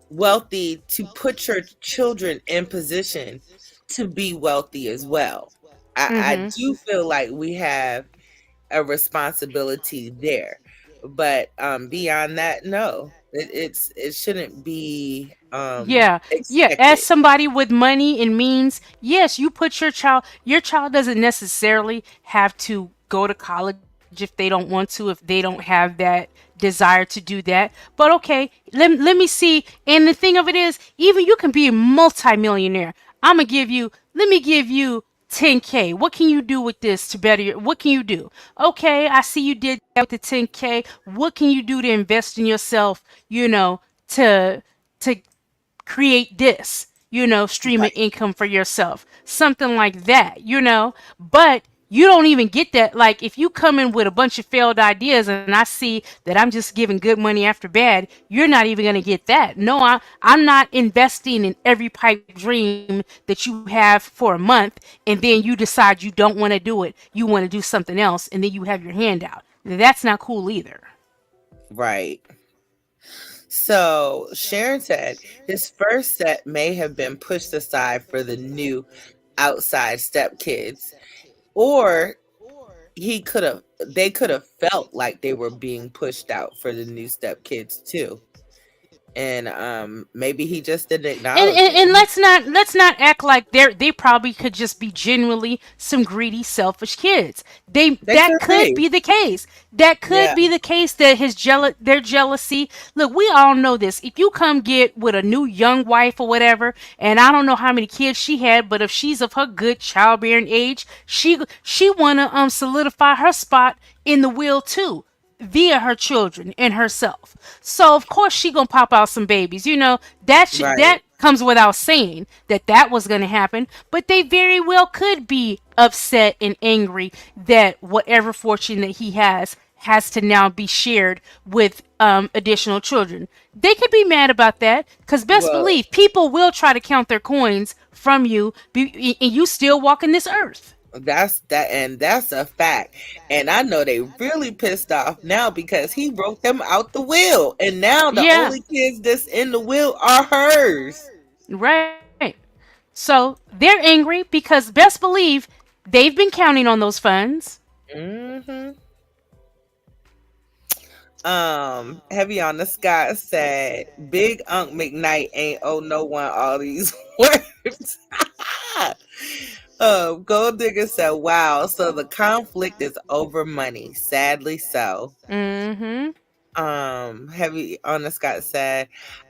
wealthy, to put your children in position to be wealthy as well. I Mhm. do feel like we have a responsibility there. But beyond that, no. It shouldn't be Yeah, yeah. As expected. somebody with money and means, yes, you put your child. Your child doesn't necessarily have to go to college if they don't want to, if they don't have that desire to do that. But okay, let me see. And the thing of it is, even you can be a multimillionaire. I'm gonna give you. Let me give you 10K. What can you do with this to better your, what can you do? Okay, I see you did that with the 10K. What can you do to invest in yourself, to to create this, stream of Right. income for yourself, something like that. But you don't even get that. Like, if you come in with a bunch of failed ideas and I see that I'm just giving good money after bad, you're not even going to get that. No, I'm not investing in every pipe dream that you have for a month, and then you decide you don't want to do it. You want to do something else, and then you have your hand out. That's not cool either. Right. So Sharon said his first set may have been pushed aside for the new outside stepkids, or he could have they could have felt like they were being pushed out for the new stepkids too. And maybe he just didn't and, acknowledge and, it. and let's not act like they probably could just be genuinely some greedy, selfish kids. They They That could could be. be the case. That could Yeah. be the case, that their jealousy. Look, we all know this. If you come get with a new young wife or whatever, and I don't know how many kids she had, but if she's of her good childbearing age, she wanna solidify her spot in the will too, via her children and herself. So of course she gonna pop out some babies. That Right. comes without saying that that was gonna happen. But they very well could be upset and angry that whatever fortune that he has has to now be shared with additional children. They could be mad about that because best Well, believe people will try to count their coins from you, and you still walking this earth. that's a fact. And I know they really pissed off now because he wrote them out the will. And now the Yeah, only kids that's in the will are hers. right. So they're angry because best believe they've been counting on those funds. Hmm. Heavy on the Sky said, Big Unc McKnight ain't owe no one all these words. Gold Digger said, wow, so the conflict is over money. Sadly so. Mm-hmm. Heavy on the Scott said,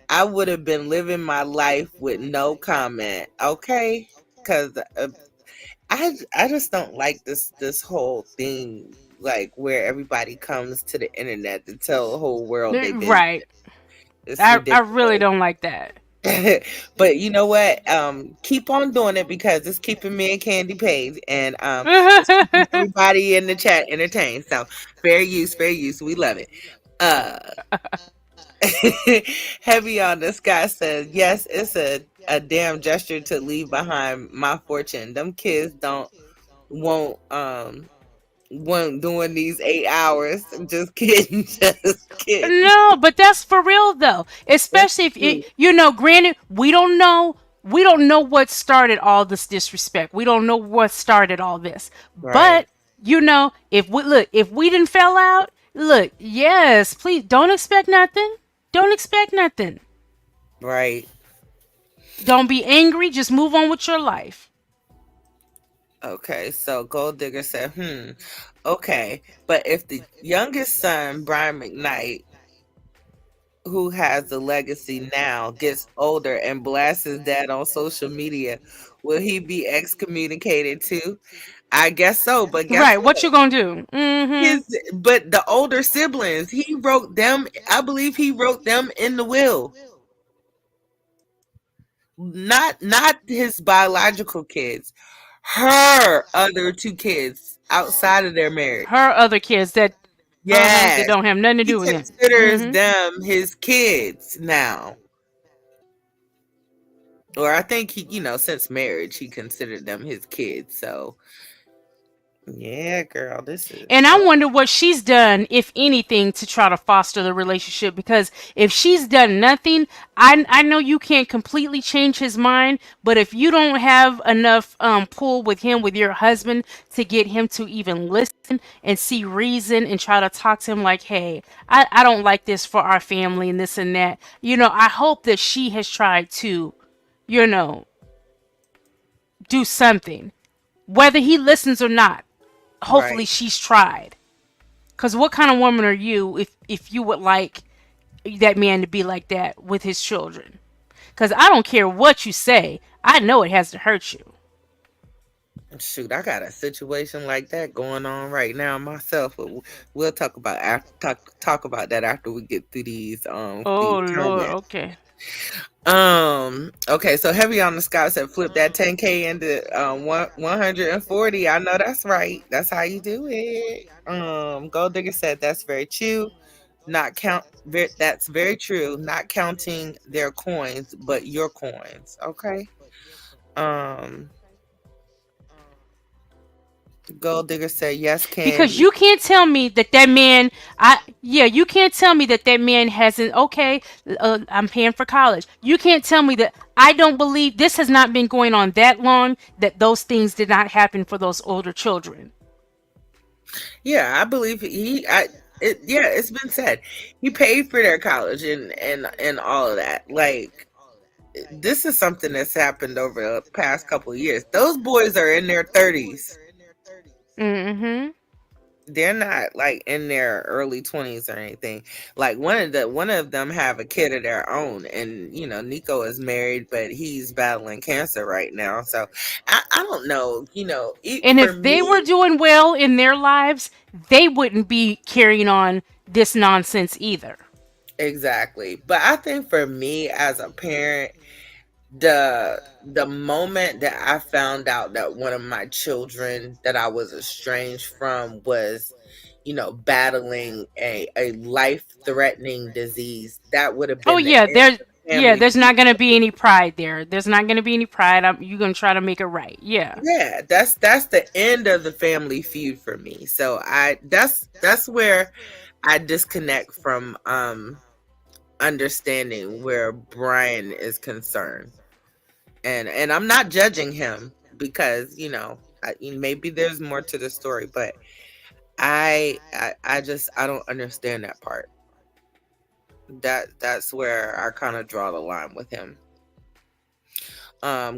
I would have been living my life with no comment. Okay. Cause I just don't like this whole thing, like where everybody comes to the internet to tell the whole world they business. Right. It's I really ridiculous. don't like that. But you know what? Keep on doing it because it's keeping me and Candy paid, and it's keeping everybody in the chat entertained. So fair use, fair use. We love it. Uh, Heavy on the Sky says, yes, it's a damn gesture to leave behind my fortune. Them kids don't won't won't doing these 8 hours. I'm just kidding, just kidding. No, but that's for real though. That's Especially if true. granted, we don't know what started all this disrespect. We don't know what started all this. Right, But if we didn't fell out, look, yes, please don't expect nothing. Don't expect nothing. right. Don't be angry, just move on with your life. Okay, so Gold Digger said, okay, but if the youngest son, Brian McKnight, who has the legacy now, gets older and blasts his dad on social media, will he be excommunicated too? I guess so, but guess Right, what? what you gonna do? Mm-hmm. But the older siblings, he wrote them, I believe he wrote them in the will. Not his biological kids, her other two kids outside of their marriage. Her other kids that Yes. don't have nothing to He do with him. considers Mm-hmm. them his kids now. Or I think he, since marriage, he considered them his kids. So, yeah, girl, this is And I rough. wonder what she's done, if anything, to try to foster the relationship. Because if she's done nothing, I know you can't completely change his mind. But if you don't have enough pull with him, with your husband, to get him to even listen and see reason and try to talk to him like, hey, I don't like this for our family and this and that. I hope that she has tried to, you know, do something. Whether he listens or not, hopefully Right. she's tried. Cause what kind of woman are you if you would like that man to be like that with his children? Cause I don't care what you say, I know it has to hurt you. Shoot, I got a situation like that going on right now myself. But we'll talk about talk about that after we get through these Oh Lord, comments. okay. Okay, so Heavy on the Sky said flip that 10K into 140. I know that's right. That's how you do it. Gold Digger said that's very true. Not count that's very true. Not counting their coins, but your coins. Okay. Um Gold Digger said yes, Because Candy. you can't tell me that man, you can't tell me that man hasn't. Okay, I'm paying for college. You can't tell me that. I don't believe this has not been going on that long, that those things did not happen for those older children. Yeah, I believe yeah, it's been said. He paid for their college and all of that. Like this is something that's happened over the past couple of years. Those boys are in their 30s. Mm-hmm. They're not like in their early 20s or anything. Like one of them have a kid of their own, and Nico is married, but he's battling cancer right now. So I don't know. And For if they were me, doing well in their lives, they wouldn't be carrying on this nonsense either. exactly. But I think for me as a parent, the moment that I found out that one of my children that I was estranged from was battling a life threatening disease. That would have Oh been the yeah, end there's of the yeah, family there's feud. not gonna be any pride there. There's not gonna be any pride. You're gonna try to make it right. Yeah. Yeah, that's the end of the family feud for me. So that's where I disconnect from understanding where Brian is concerned. And I'm not judging him because, maybe there's more to the story, but I just I don't understand that part. That's where I kind of draw the line with him.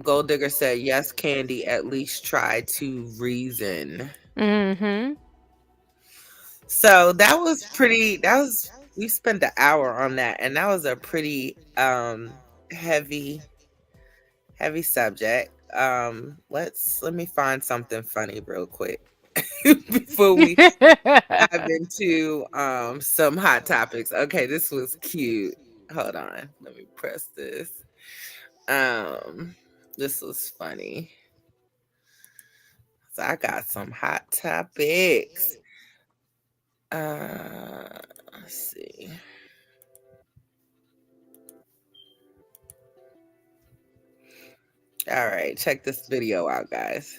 Gold Digger said, yes, Candy, at least try to reason. Mm-hmm. So that was we spent an hour on that, and that was a pretty heavy heavy subject. Let me find something funny real quick before we dive into some hot topics. Okay, this was cute. Hold on. Let me press this. Um this was funny. So I got some hot topics. Let's see. All right, check this video out, guys.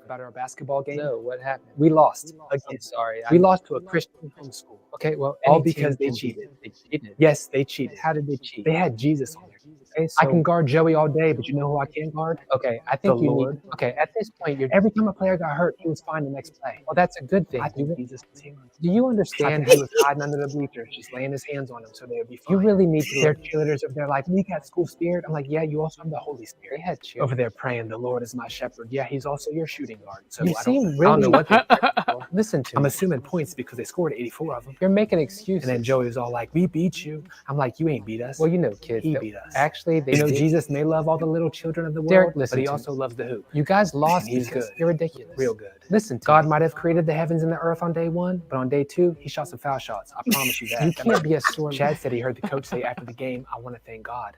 About our basketball game? No, what happened? We lost I'm again. sorry. We lost to a Christian homeschool. Okay, well, All any because team they can beat cheated. them. They cheated. Yes, they cheated. How did they cheat? They had Jesus on their team. Okay, I can so guard Joey all day, but you know who I can't guard? okay, I The think you need. Lord. Okay, at this point, you're. Every time a player got hurt, he was fine the next play. Well, that's a good thing. I think Jesus was healing. Do you I understand think how he was hiding under the bleachers, just laying his hands on them so they would be you fine. really need to? Their cheerleaders over there like, we got school spirit. I'm like, yeah, you also have the Holy They Spirit. had cheer. Over there praying, the Lord is my shepherd. Yeah, he's also your shooting guard. So You I seem don't know really. what they prayed for. Listen to I'm me. assuming points because they scored 84 of them. You're making And excuses. then Joey was all like, we beat you. I'm like, you ain't beat us. Well, you know, kids. He that- beat us. Actually, they You know, did. Jesus may love all the little children of the Derek, world, listen but he to me. also loves the hoop. You guys lost And he's because good. you're ridiculous. Real good. Listen to God me. might have created the heavens and the earth on day one, but on day two, he shot some foul shots. I promise you that. You can't be a sore. Chad said he heard the coach say after the game, I want to thank God.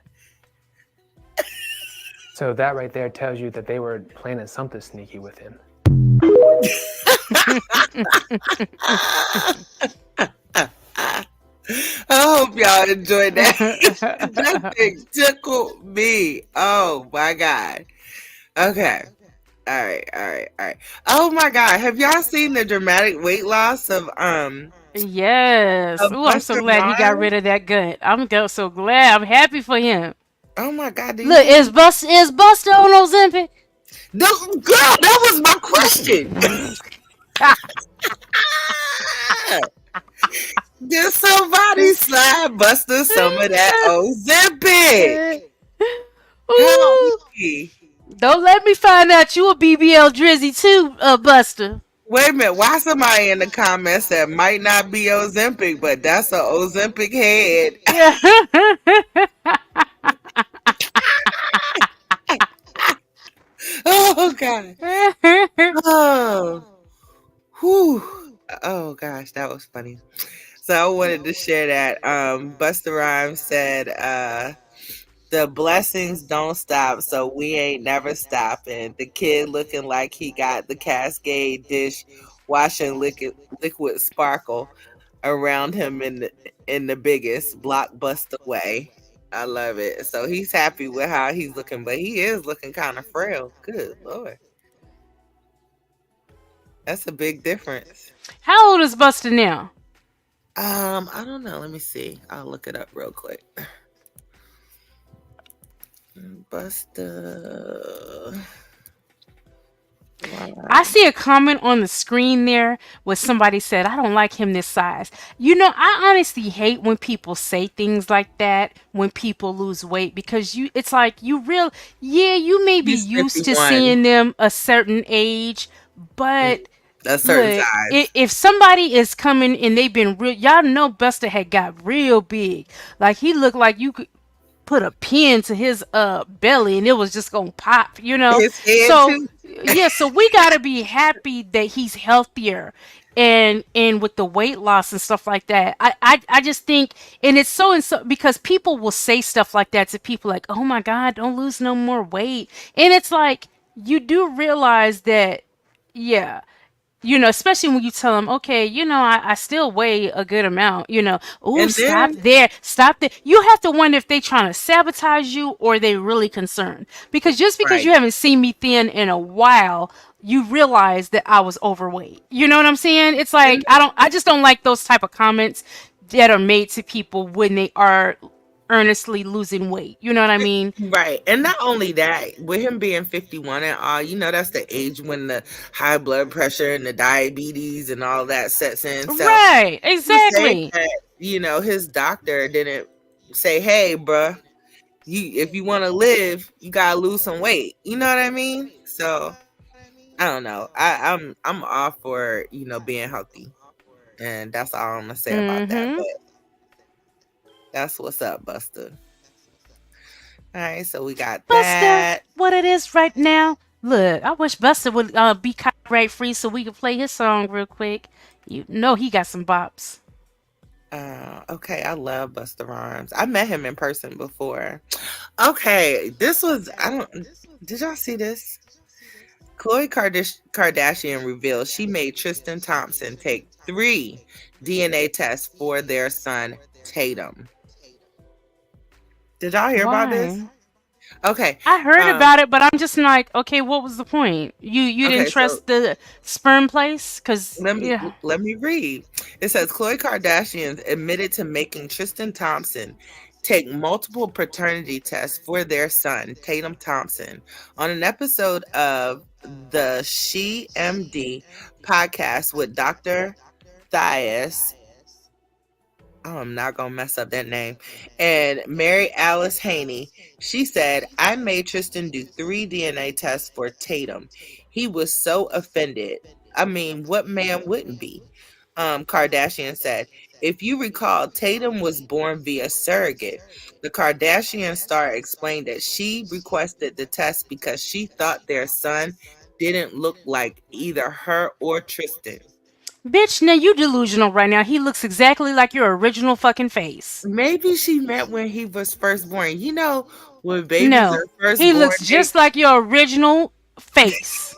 So that right there tells you that they were planning something sneaky with him. I hope y'all enjoyed that. That thing tickled me. Oh my god. Okay. All right, all right, all right. Oh my god, have y'all seen the dramatic weight loss of Yes. Ooh, I'm so Buster glad he got Rhymes? rid of that gut. So glad. I'm happy for him. Oh my god, do you Look, see? is Buster on Ozempic? No, girl, that was my question. Did somebody slide Buster some of that Ozempic? Help Ooh, me. don't let me find out you a BBL Drizzy too, Buster. Wait a minute, why somebody in the comments that might not be Ozempic, but that's a Ozempic head? Oh god. Oh. Whew. Oh gosh, that was funny. So I wanted to share that. Busta Rhymes said, the blessings don't stop, so we ain't never stopping. The kid looking like he got the Cascade dish washing liquid sparkle around him in the biggest blockbuster way. I love it. So he's happy with how he's looking, but he is looking kind of frail. Good Lord. That's a big difference. How old is Buster now? I don't know. Let me see. I'll look it up real quick. Buster. I see a comment on the screen there where somebody said, I don't like him this size. You know, I honestly hate when people say things like that when people lose weight because it's like you may be He's used to 51. seeing them a certain age, but A certain look, size. if somebody is coming and they've been real, y'all know Buster had got real big. Like he looked like you could put a pin to his belly and it was just gonna pop, you know. His head So too. yeah, so we gotta be happy that he's healthier and with the weight loss and stuff like that. I just think and it's so and so because people will say stuff like that to people like, oh my god, don't lose no more weight. And it's like you do realize that yeah, Especially when you tell them, okay, I still weigh a good amount, oh, And stop then there, stop there. You have to wonder if they trying to sabotage you or they really concerned. Because just because you right. haven't seen me thin in a while, you realize that I was overweight. You know what I'm saying? It's like, And I just don't like those type of comments that are made to people when they are earnestly losing weight. You know what I mean? right. And not only that, with him being 51 and all, that's the age when the high blood pressure and the diabetes and all that sets in. So Right, to say exactly. that, his doctor didn't say, hey, bruh, if you want to live, you gotta lose some weight. You know what I mean? So I don't know. I'm all for, being healthy. And that's all I'm gonna say about that. Mm-hmm. But that's what's up, Buster. All right, so we got Buster, that. what it is right now. Look, I wish Buster would be copyright free so we could play his song real quick. You know he got some bops. Okay, I love Buster Rhymes. I met him in person before. Okay, this was I don't. Did y'all see this? Khloe Kardashian revealed she made Tristan Thompson take 3 DNA tests for their son Tatum. Did y'all hear about this? Why? Okay. I heard Um. about it, but I'm just like, okay, what was the point? You didn't Okay. So trust the sperm place? Cause let me yeah. let me read. It says Khloe Kardashian admitted to making Tristan Thompson take multiple paternity tests for their son Tatum Thompson on an episode of the She MD podcast with Dr. Thias. Oh, I'm not gonna mess up that name. And Mary Alice Haney, she said, I made Tristan do 3 DNA tests for Tatum. He was so offended. I mean, what man wouldn't be? Kardashian said, if you recall, Tatum was born via surrogate. The Kardashian star explained that she requested the test because she thought their son didn't look like either her or Tristan. Bitch, now you delusional right now. He looks exactly like your original fucking face. Maybe she meant when he was first born. When babies No. are first He born, looks just like your original face.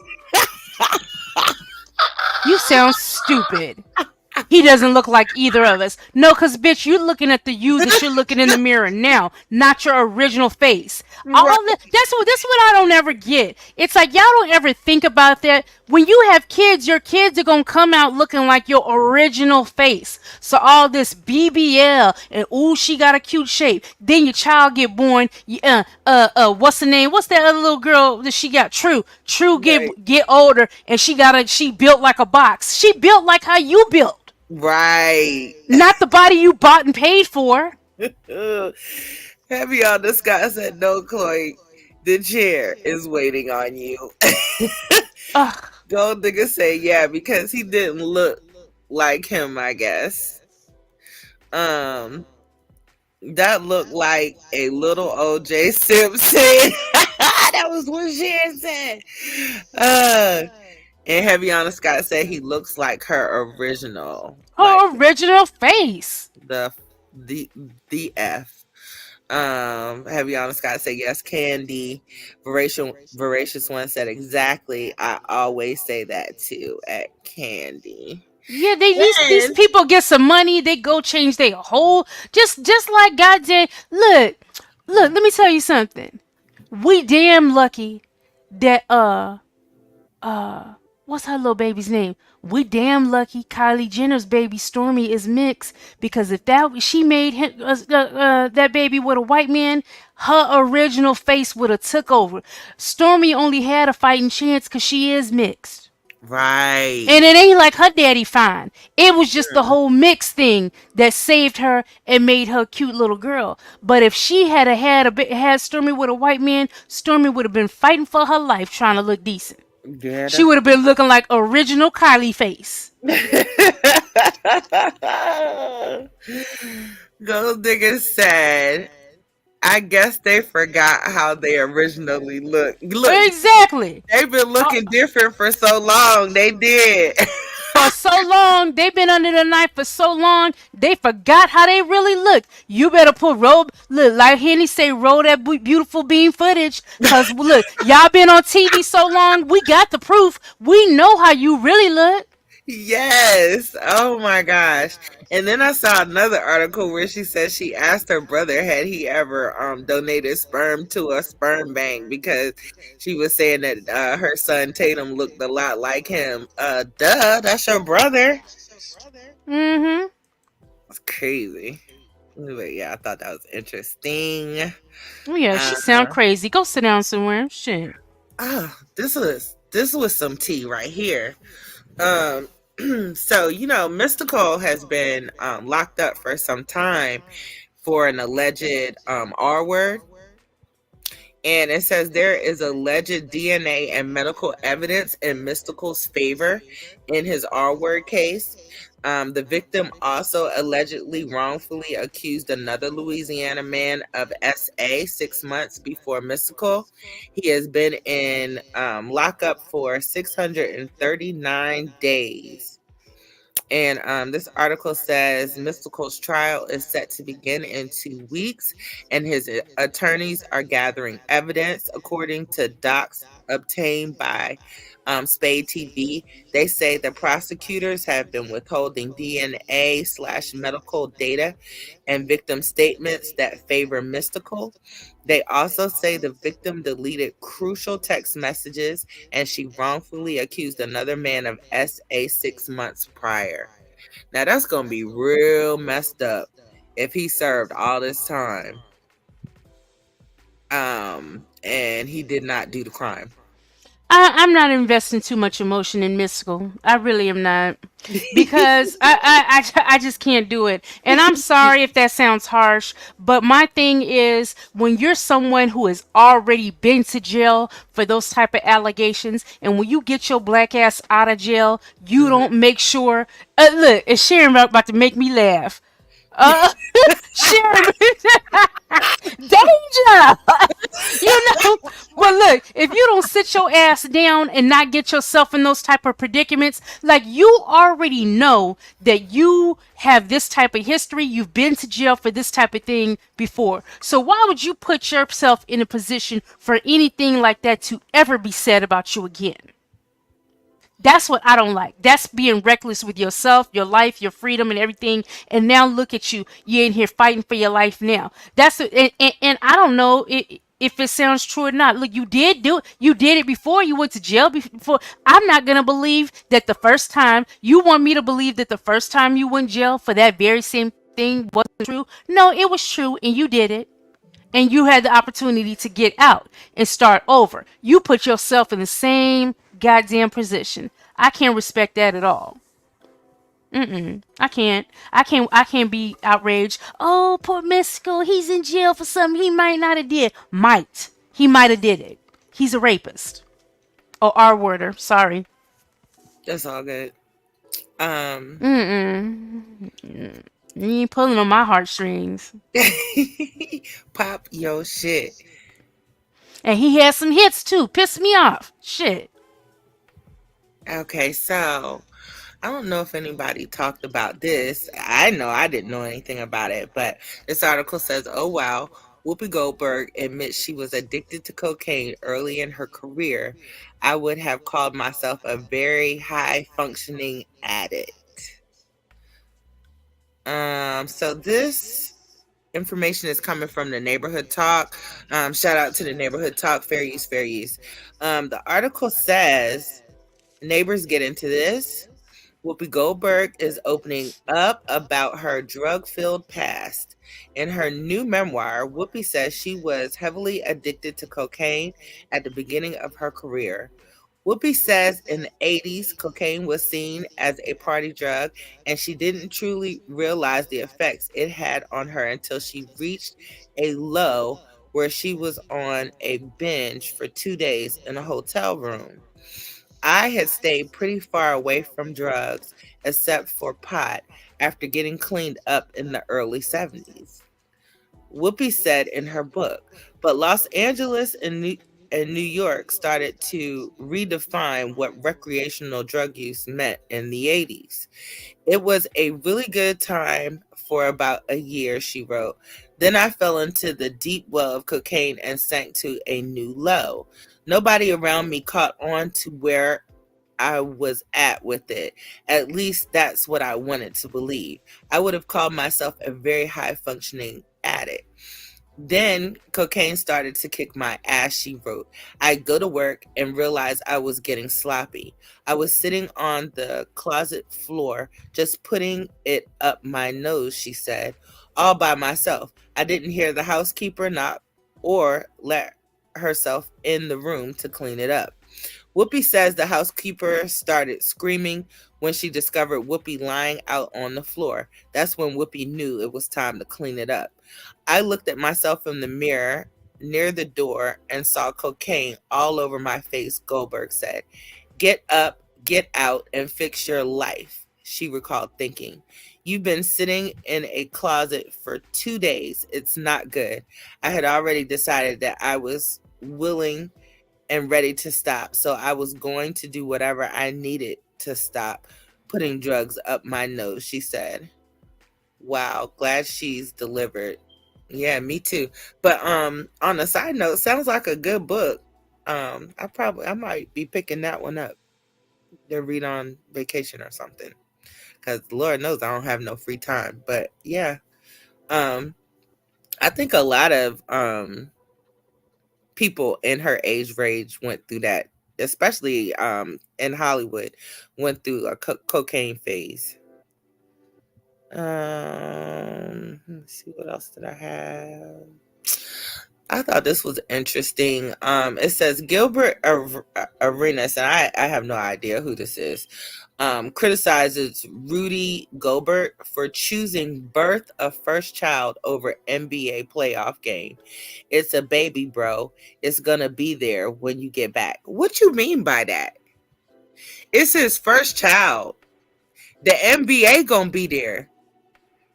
You sound stupid. He doesn't look like either of us. No, because, bitch, you're looking at the you that you're looking in the mirror now, not your original face. right, That's what I don't ever get. It's like y'all don't ever think about that. When you have kids, your kids are gonna come out looking like your original face. So all this BBL and ooh, she got a cute shape. Then your child get born. What's the name? What's that other little girl that she got? True right, get older and she built like a box. She built like how you built. right. Not the body you bought and paid for. Heavy on the sky said, no, Chloe, the chair is waiting on you. Ugh. Gold digger say, yeah, because he didn't look like him, I guess. Um, that looked like a little OJ Simpson. That was what Sharon said. And Heavy on the Sky said he looks like her original, like Her original face. the the the F. Heavy on the Sky said yes. Candy, voracious one said exactly. I always say that too at Candy. Yeah, these And people get some money, they go change their whole just like goddamn look, let me tell you something. We damn lucky that uh what's her little baby's name? We damn lucky Kylie Jenner's baby Stormy is mixed because if that she made him, that baby with a white man, her original face would have took over. Stormy only had a fighting chance because she is mixed. right, And it ain't like her daddy fine. It was just the whole mix thing that saved her and made her a cute little girl. But if she had Stormy with a white man, Stormy would have been fighting for her life trying to look decent. yeah, She would have been looking like original Kylie face. Gold Digger said, I guess they forgot how they originally looked. Look, Exactly. they've been Uh, looking different for so long. They did. For so long, they've been under the knife for so long, they forgot how they really look. You better put look, like Henny say, roll that beautiful beam footage. Cause look, y'all been on TV so long, we got the proof. We know how you really look. Yes. Oh my gosh. And then I saw another article where she said she asked her brother had he ever donated sperm to a sperm bank because she was saying that her son Tatum looked a lot like him. Duh, that's your brother. Mm-hmm. It's crazy. But yeah, I thought that was interesting. Oh, yeah, she Uh, sound crazy. Go sit down somewhere. Shit. this was some tea right here. Um, so Mystical has been locked up for some time for an alleged R word. And it says there is alleged DNA and medical evidence in Mystical's favor in his R word case. The victim also allegedly wrongfully accused another Louisiana man of SA 6 months before Mystical. He has been in lockup for 639 days. And this article says Mystical's trial is set to begin in 2 weeks, and his attorneys are gathering evidence. According to docs obtained by Spade TV, they say the prosecutors have been withholding DNA/medical data and victim statements that favor Mystical. They also say the victim deleted crucial text messages and she wrongfully accused another man of SA 6 months prior. Now that's gonna be real messed up if he served all this time, and he did not do the crime. I'm not investing too much emotion in Mystical. I really am not. Because I just can't do it. And I'm sorry if that sounds harsh, but my thing is when you're someone who has already been to jail for those type of allegations, and when you get your black ass out of jail, you Mhm. don't make sure. Look, it's Sharon about to make me laugh. Uh, Sharon, danger. But look, if you don't sit your ass down and not get yourself in those type of predicaments, like you already know that you have this type of history, you've been to jail for this type of thing before. So why would you put yourself in a position for anything like that to ever be said about you again? That's what I don't like. That's being reckless with yourself, your life, your freedom, and everything. And now look at you. You're in here fighting for your life now. And I don't know if it sounds true or not. Look, you did do it. You did it before. You went to jail before. I'm not gonna believe that the first time you want me to believe that the first time you went jail for that very same thing wasn't true. No, it was true, and you did it and you had the opportunity to get out and start over. You put yourself in the same goddamn position. I can't respect that at all. I can't. I can't be outraged. Oh, poor Mystical. He's in jail for something he might not have did. Might. He might have did it. He's a rapist. Or R-worder. Sorry. That's all good. Um, You ain't pulling on my heartstrings. pop your shit. And he has some hits too. Piss me off. Shit. Okay, so I don't know if anybody talked about this. I know I didn't know anything about it, but this article says, "Oh wow, Whoopi Goldberg admits she was addicted to cocaine early in her career. I would have called myself a very high functioning addict." So this information is coming from the Neighborhood Talk. Shout out to the Neighborhood Talk, fair use, fair use. The article says neighbors get into this. Whoopi Goldberg is opening up about her drug filled past. In her new memoir, Whoopi says she was heavily addicted to cocaine at the beginning of her career. Whoopi says in the 80s, cocaine was seen as a party drug, and she didn't truly realize the effects it had on her until she reached a low where she was on a binge for 2 days in a hotel room. I had stayed pretty far away from drugs, except for pot, after getting cleaned up in the early 70s. Whoopi said in her book, but Los Angeles and New York started to redefine what recreational drug use meant in the 80s. It was a really good time for about a year, she wrote. Then I fell into the deep well of cocaine and sank to a new low. Nobody around me caught on to where I was at with it. At least that's what I wanted to believe. I would have called myself a very high functioning addict. Then cocaine started to kick my ass, she wrote. I'd go to work and realize I was getting sloppy. I was sitting on the closet floor, just putting it up my nose, she said, all by myself. I didn't hear the housekeeper knock or let herself in the room to clean it up. Whoopi says the housekeeper started screaming when she discovered Whoopi lying out on the floor. That's when Whoopi knew it was time to clean it up. I looked at myself in the mirror near the door and saw cocaine all over my face, Goldberg said. Get up, get out, and fix your life, she recalled thinking. You've been sitting in a closet for 2 days. It's not good. I had already decided that I was willing and ready to stop, so I was going to do whatever I needed to stop putting drugs up my nose, she said. Wow, glad she's delivered. Yeah, me too. But on a side note, sounds like a good book. I might be picking that one up to read on vacation or something. Cause Lord knows I don't have no free time. But yeah. I think a lot of people in her age range went through that, especially in Hollywood, went through a cocaine phase. Let's see, what else did I have? I thought this was interesting. It says Gilbert Arenas, and I have no idea who this is, criticizes Rudy Gobert for choosing birth of first child over NBA playoff game. It's a baby, bro. It's gonna be there when you get back. What you mean by that? It's his first child. The NBA gonna be there.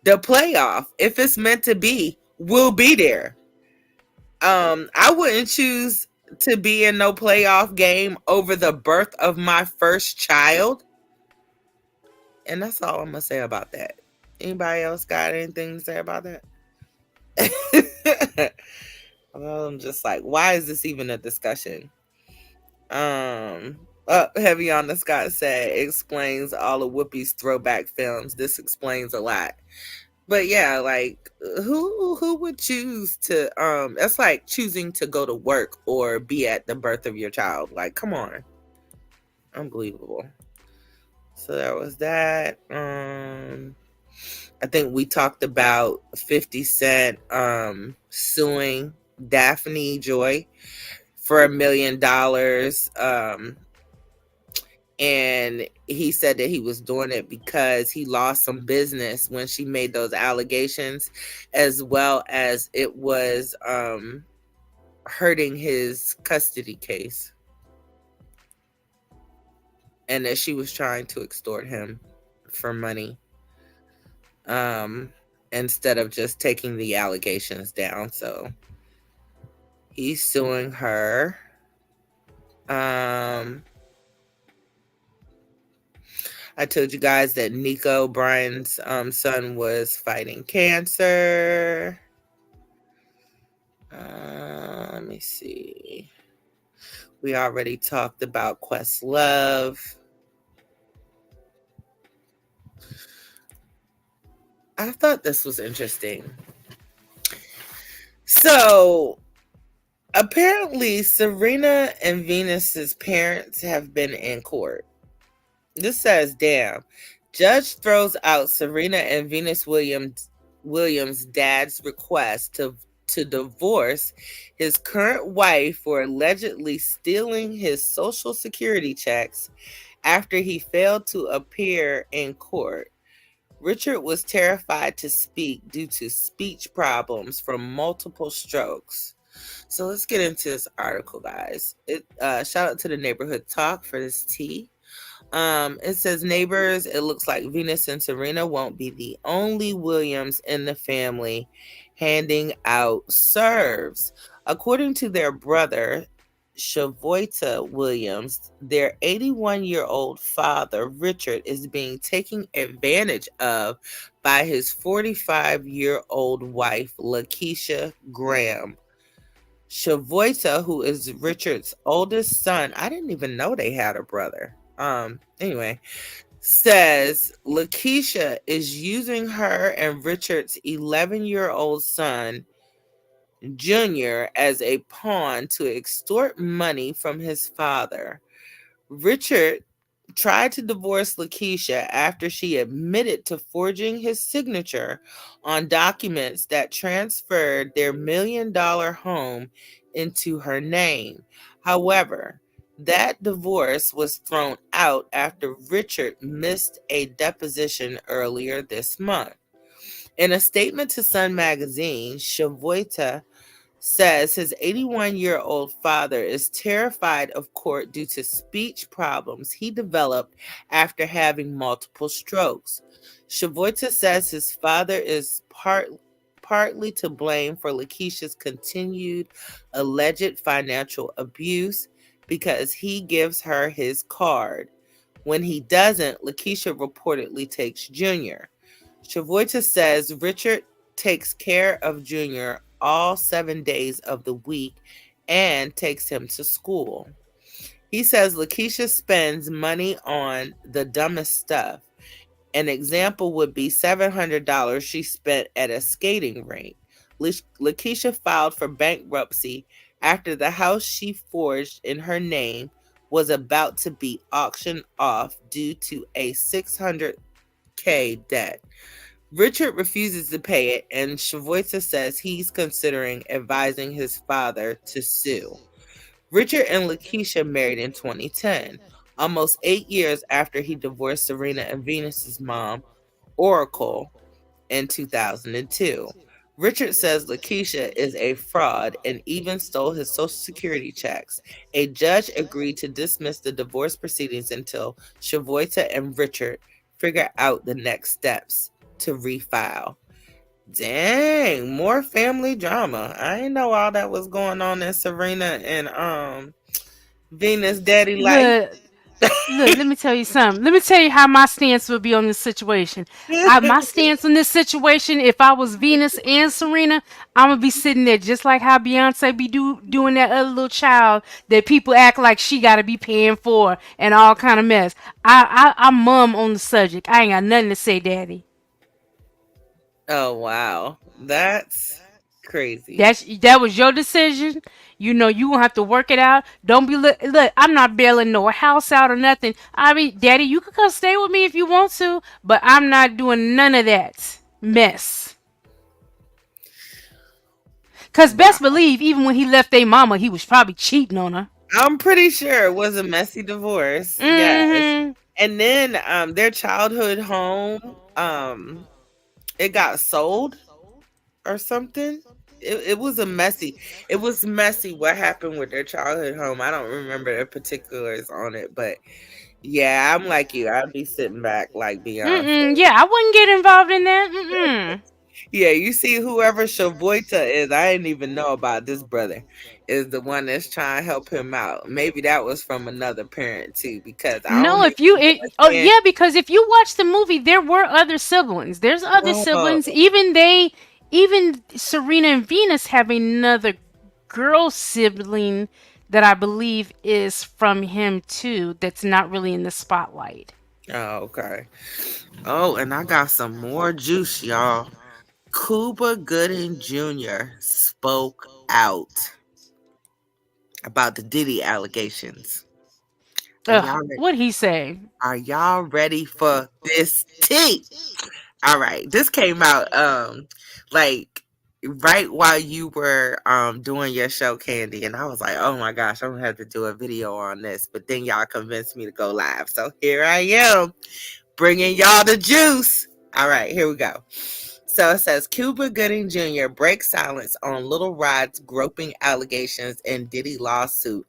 The playoff, if it's meant to be, will be there. I wouldn't choose to be in no playoff game over the birth of my first child. And that's all I'm gonna say about that. Anybody else got anything to say about that? Well, I'm just like, why is this even a discussion? Heavy on the Scott said explains all of Whoopi's throwback films. This explains a lot. But yeah, like who would choose to that's like choosing to go to work or be at the birth of your child. Like, come on. Unbelievable. So that was that. I think we talked about 50 Cent suing Daphne Joy for $1 million. And he said that he was doing it because he lost some business when she made those allegations, as well as it was hurting his custody case. And that she was trying to extort him for money instead of just taking the allegations down. So he's suing her. I told you guys that Nico, Brian's son, was fighting cancer. Let me see. We already talked about Questlove. I thought this was interesting. So, apparently, Serena and Venus's parents have been in court. This says, damn, judge throws out Serena and Venus Williams' dad's request to divorce his current wife for allegedly stealing his Social Security checks after he failed to appear in court. Richard was terrified to speak due to speech problems from multiple strokes. So let's get into this article, guys. Shout out to the Neighborhood Talk for this tea. It says, neighbors, it looks like Venus and Serena won't be the only Williams in the family handing out serves. According to their brother, Shavoita Williams, their 81-year-old father, Richard, is being taken advantage of by his 45-year-old wife, Lakeisha Graham. Shavoita, who is Richard's oldest son, I didn't even know they had a brother. Anyway, says Lakeisha is using her and Richard's 11-year-old son, Junior, as a pawn to extort money from his father. Richard tried to divorce Lakeisha after she admitted to forging his signature on documents that transferred their $1 million home into her name. However, that divorce was thrown out after Richard missed a deposition earlier this month. In a statement to Sun magazine, Shavoita says his 81-year-old father is terrified of court due to speech problems he developed after having multiple strokes. Shavoita says his father is partly to blame for Lakeisha's continued alleged financial abuse because he gives her his card. When he doesn't, Lakeisha reportedly takes Junior. Shavoita says Richard takes care of Junior all 7 days of the week and takes him to school. He says Lakeisha spends money on the dumbest stuff. An example would be $700 she spent at a skating rink. Lakeisha filed for bankruptcy after the house she forged in her name was about to be auctioned off due to a $600K debt. Richard refuses to pay it, and Shavoita says he's considering advising his father to sue. Richard and Lakeisha married in 2010, almost 8 years after he divorced Serena and Venus's mom, Oracle, in 2002. Richard says Lakeisha is a fraud and even stole his Social Security checks. A judge agreed to dismiss the divorce proceedings until Shavoita and Richard figure out the next steps to refile. Dang, more family drama. I didn't know all that was going on in Serena and Venus daddy life. Look, let me tell you something. Let me tell you how my stance would be on this situation. My stance on this situation, if I was Venus and Serena, I'm gonna be sitting there just like how Beyonce be doing that other little child that people act like she gotta be paying for and all kind of mess. I'm mum on the subject. I ain't got nothing to say, Daddy. Oh wow. That's crazy. That was your decision. You know you gonna have to work it out. Don't be look. I'm not bailing no house out or nothing. I mean, Daddy, you can come stay with me if you want to, but I'm not doing none of that mess. Cause best Wow. believe, even when he left their mama, he was probably cheating on her. I'm pretty sure it was a messy divorce. Yes. Mm-hmm. And then their childhood home it got sold or something. It was a messy. It was messy what happened with their childhood home. I don't remember the particulars on it, but yeah, I'm like you. I'd be sitting back like Beyonce. Yeah, I wouldn't get involved in that. Mm-mm. Yeah, you see, whoever Shavoita is, I didn't even know about this brother, is the one that's trying to help him out. Maybe that was from another parent too, because I No, don't if even you oh understand. yeah, because if you watch the movie, there were other siblings. There's other siblings. Oh, Even Serena and Venus have another girl sibling that I believe is from him too. That's not really in the spotlight. okay. Oh, and I got some more juice, y'all. Cuba Gooding Jr. spoke out about the Diddy allegations. Are Ugh, y'all ready? what'd he say? Are y'all ready for this tea? All right, this came out like right while you were doing your show, Candy, and I was like, oh my gosh, I'm gonna have to do a video on this. But then y'all convinced me to go live, so here I am bringing y'all the juice. All right, here we go. So it says Cuba Gooding Jr. breaks silence on Little Rod's groping allegations in Diddy lawsuit.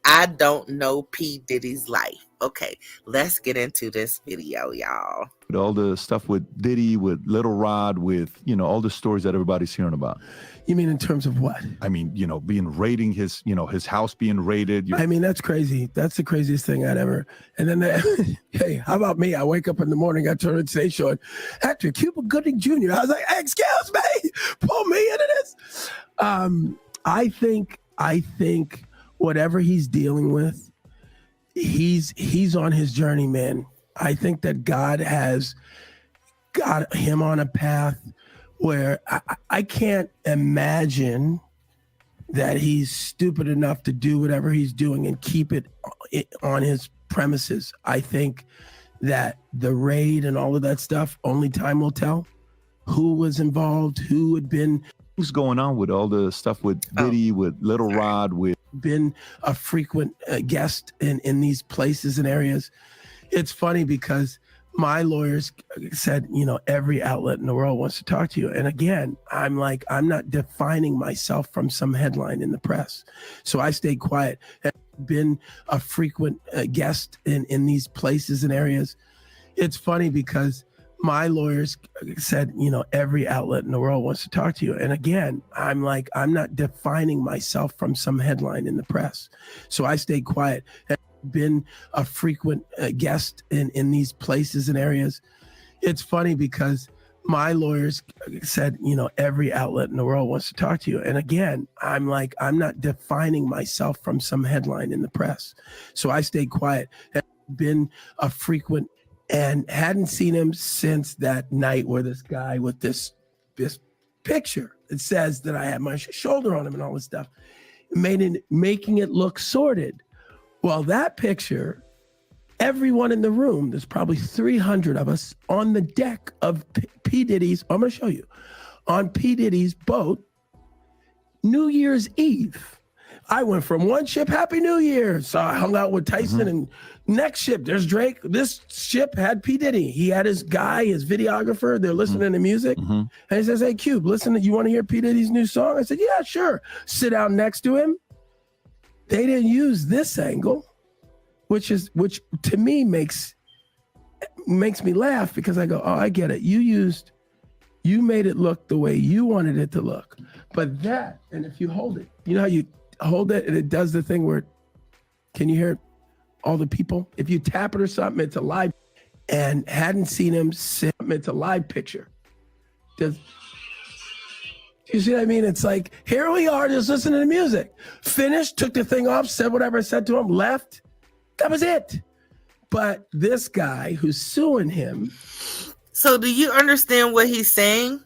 I don't know P. Diddy's life. Okay, let's get into this video, y'all. All the stuff with Diddy, with Little Rod, with, all the stories that everybody's hearing about. You mean in terms of what? I mean, being raiding his house being raided. I mean, that's crazy. That's the craziest thing I'd ever. And then, hey, how about me? I wake up in the morning, I turn the station on, Actor Cuba Gooding Jr. I was like, excuse me, pull me into this. I think whatever he's dealing with he's on his journey, man. I think that God has got him on a path where I can't imagine that he's stupid enough to do whatever he's doing and keep it on his premises. I think that the raid and all of that stuff, only time will tell who was involved, who had been. What's going on with all the stuff with Diddy, with Little Rod, with been a frequent guest in these places and areas. It's funny because my lawyers said, every outlet in the world wants to talk to you. And again, I'm like, I'm not defining myself from some headline in the press. So I stayed quiet. I've been a frequent guest in these places and areas. It's funny because my lawyers said, every outlet in the world wants to talk to you. And again, I'm like, I'm not defining myself from some headline in the press. So I stayed quiet. I've been a frequent guest in these places and areas. It's funny because my lawyers said, every outlet in the world wants to talk to you. And again, I'm like, I'm not defining myself from some headline in the press. So I stayed quiet. I've been a frequent and hadn't seen him since that night where this guy with this picture, it says that I had my shoulder on him and all this stuff, making it look sordid. Well, that picture, everyone in the room, there's probably 300 of us on the deck of P. Diddy's, I'm going to show you, on P. Diddy's boat, New Year's Eve. I went from one ship, Happy New Year. So I hung out with Tyson and next ship, there's Drake. This ship had P. Diddy. He had his guy, his videographer. They're listening to music. And he says, hey, Cube, listen, you want to hear P. Diddy's new song? I said, yeah, sure. Sit down next to him. They didn't use this angle, which to me makes me laugh because I go, oh, I get it. You made it look the way you wanted it to look. But that, and if you hold it, you know how you hold it and it does the thing where, can you hear all the people? If you tap it or something, it's a live, and hadn't seen him since it's a live picture. Do you see what I mean? It's like, here we are, just listening to music. Finished, took the thing off, said whatever I said to him, left. That was it. But this guy who's suing him. So do you understand what he's saying?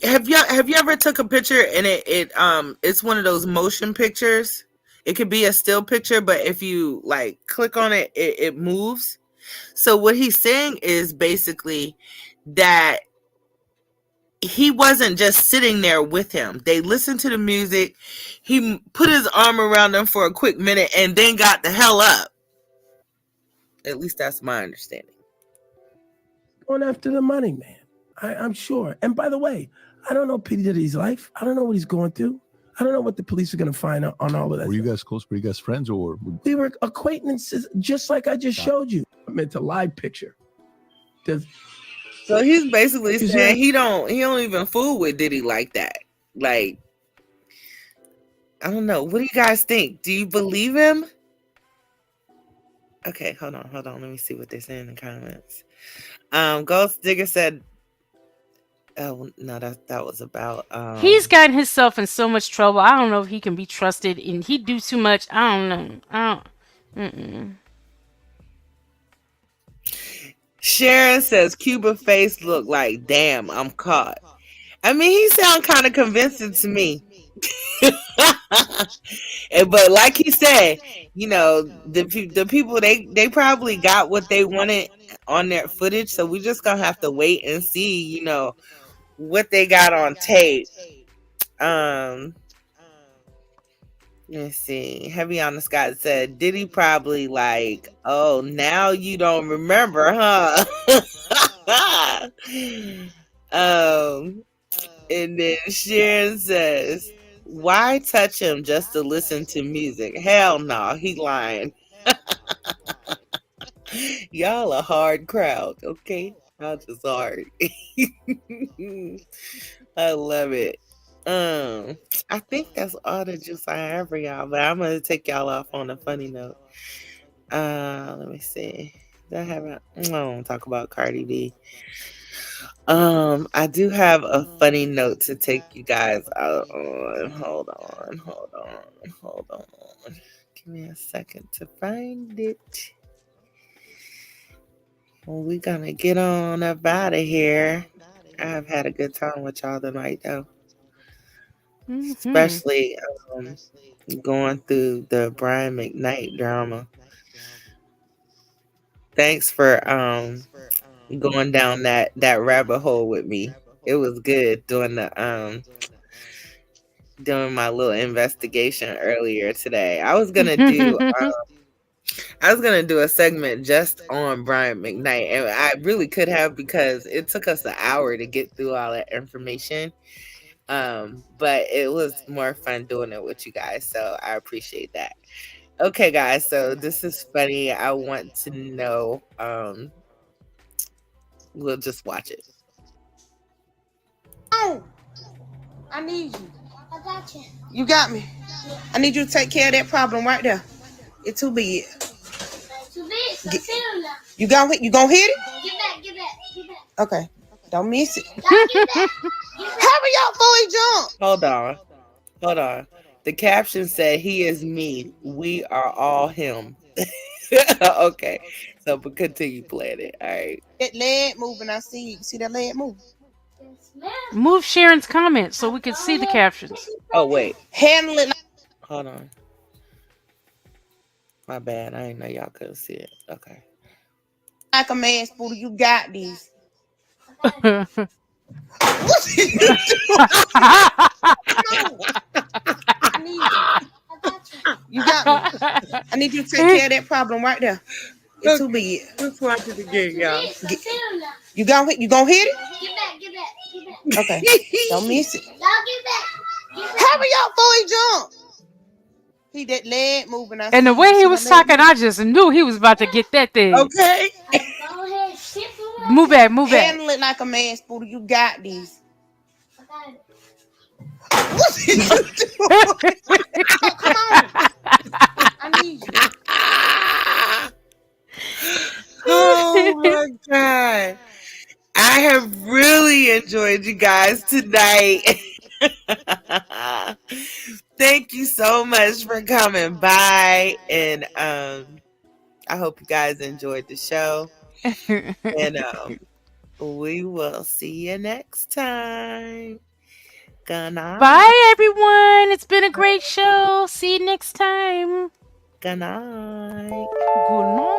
Have you ever took a picture and it's one of those motion pictures? It could be a still picture, but if you like click on it, it moves. So what he's saying is basically that he wasn't just sitting there with him. They listened to the music. He put his arm around them for a quick minute and then got the hell up. At least that's my understanding. Going after the money, man. I'm sure. And by the way, I don't know P. Diddy's life. I don't know what he's going through. I don't know what the police are going to find out on all of that. Were you guys close? Were you guys friends or? We were acquaintances, just like I just showed you. I meant a live picture. So he's basically saying he don't even fool with Diddy like that. Like, I don't know. What do you guys think? Do you believe him? Okay, hold on. Let me see what they're saying in the comments. Ghost Digger said, oh no, that was about he's gotten himself in so much trouble. I don't know if he can be trusted, and he do too much. I don't know. Sharon says Cuba face look like, damn, I'm caught. I mean, he sound kind of convincing to me. But like he said, the people, they probably got what they wanted on their footage. So we just gonna have to wait and see, what they got on tape. Let's see. Heavy on the Scott said, Diddy probably like, oh, now you don't remember, huh? And then Sharon says, why touch him just to listen to music? Hell no, he lying. Y'all a hard crowd, okay? Y'all just hard. I love it. I think that's all the juice I have for y'all, but I'm gonna take y'all off on a funny note. Let me see. I don't talk about Cardi B. I do have a funny note to take you guys out on. Hold on. Give me a second to find it. Well, we're gonna get on up out of here. I've had a good time with y'all tonight, though. Especially going through the Brian McKnight drama. Thanks for going down that rabbit hole with me. It was good doing my little investigation earlier today. I was gonna do a segment just on Brian McKnight, and I really could have because it took us an hour to get through all that information. But it was more fun doing it with you guys, so I appreciate that. Okay, guys, so this is funny. I want to know. We'll just watch it. Oh, I need you. I got you. You got me. I need you to take care of that problem right there. It's too big. Too big. So you gonna hit it? Get back. Okay. Don't miss it. Get back. Hurry up before he jump. Hold on. The caption said, "He is me. We are all him." Okay. So but continue playing it. All right. That leg moving, I see. You see that leg moving? Move Sharon's comments so we can see the captions. Oh wait. Handle it. Hold on. My bad. I didn't know y'all couldn't see it. Okay. Like a man, Spooter. You got these. What are you doing? I need you. You got me. I need you to take care of that problem right there. It's too big. Let's watch it again, y'all. You gonna hit it? Get back. Okay. Don't miss it. Y'all get back. Hurry up before he jump. He that leg moving. And the way he was talking, I just knew he was about to get that thing. Okay. Go ahead. Move back. Handle it like a man, Spooter. You got these. What are you doing? Come on. I need you. Oh my God. I have really enjoyed you guys tonight. Thank you so much for coming by. And I hope you guys enjoyed the show. And we will see you next time. Good night. Bye, everyone. It's been a great show. See you next time. Good night. Good night.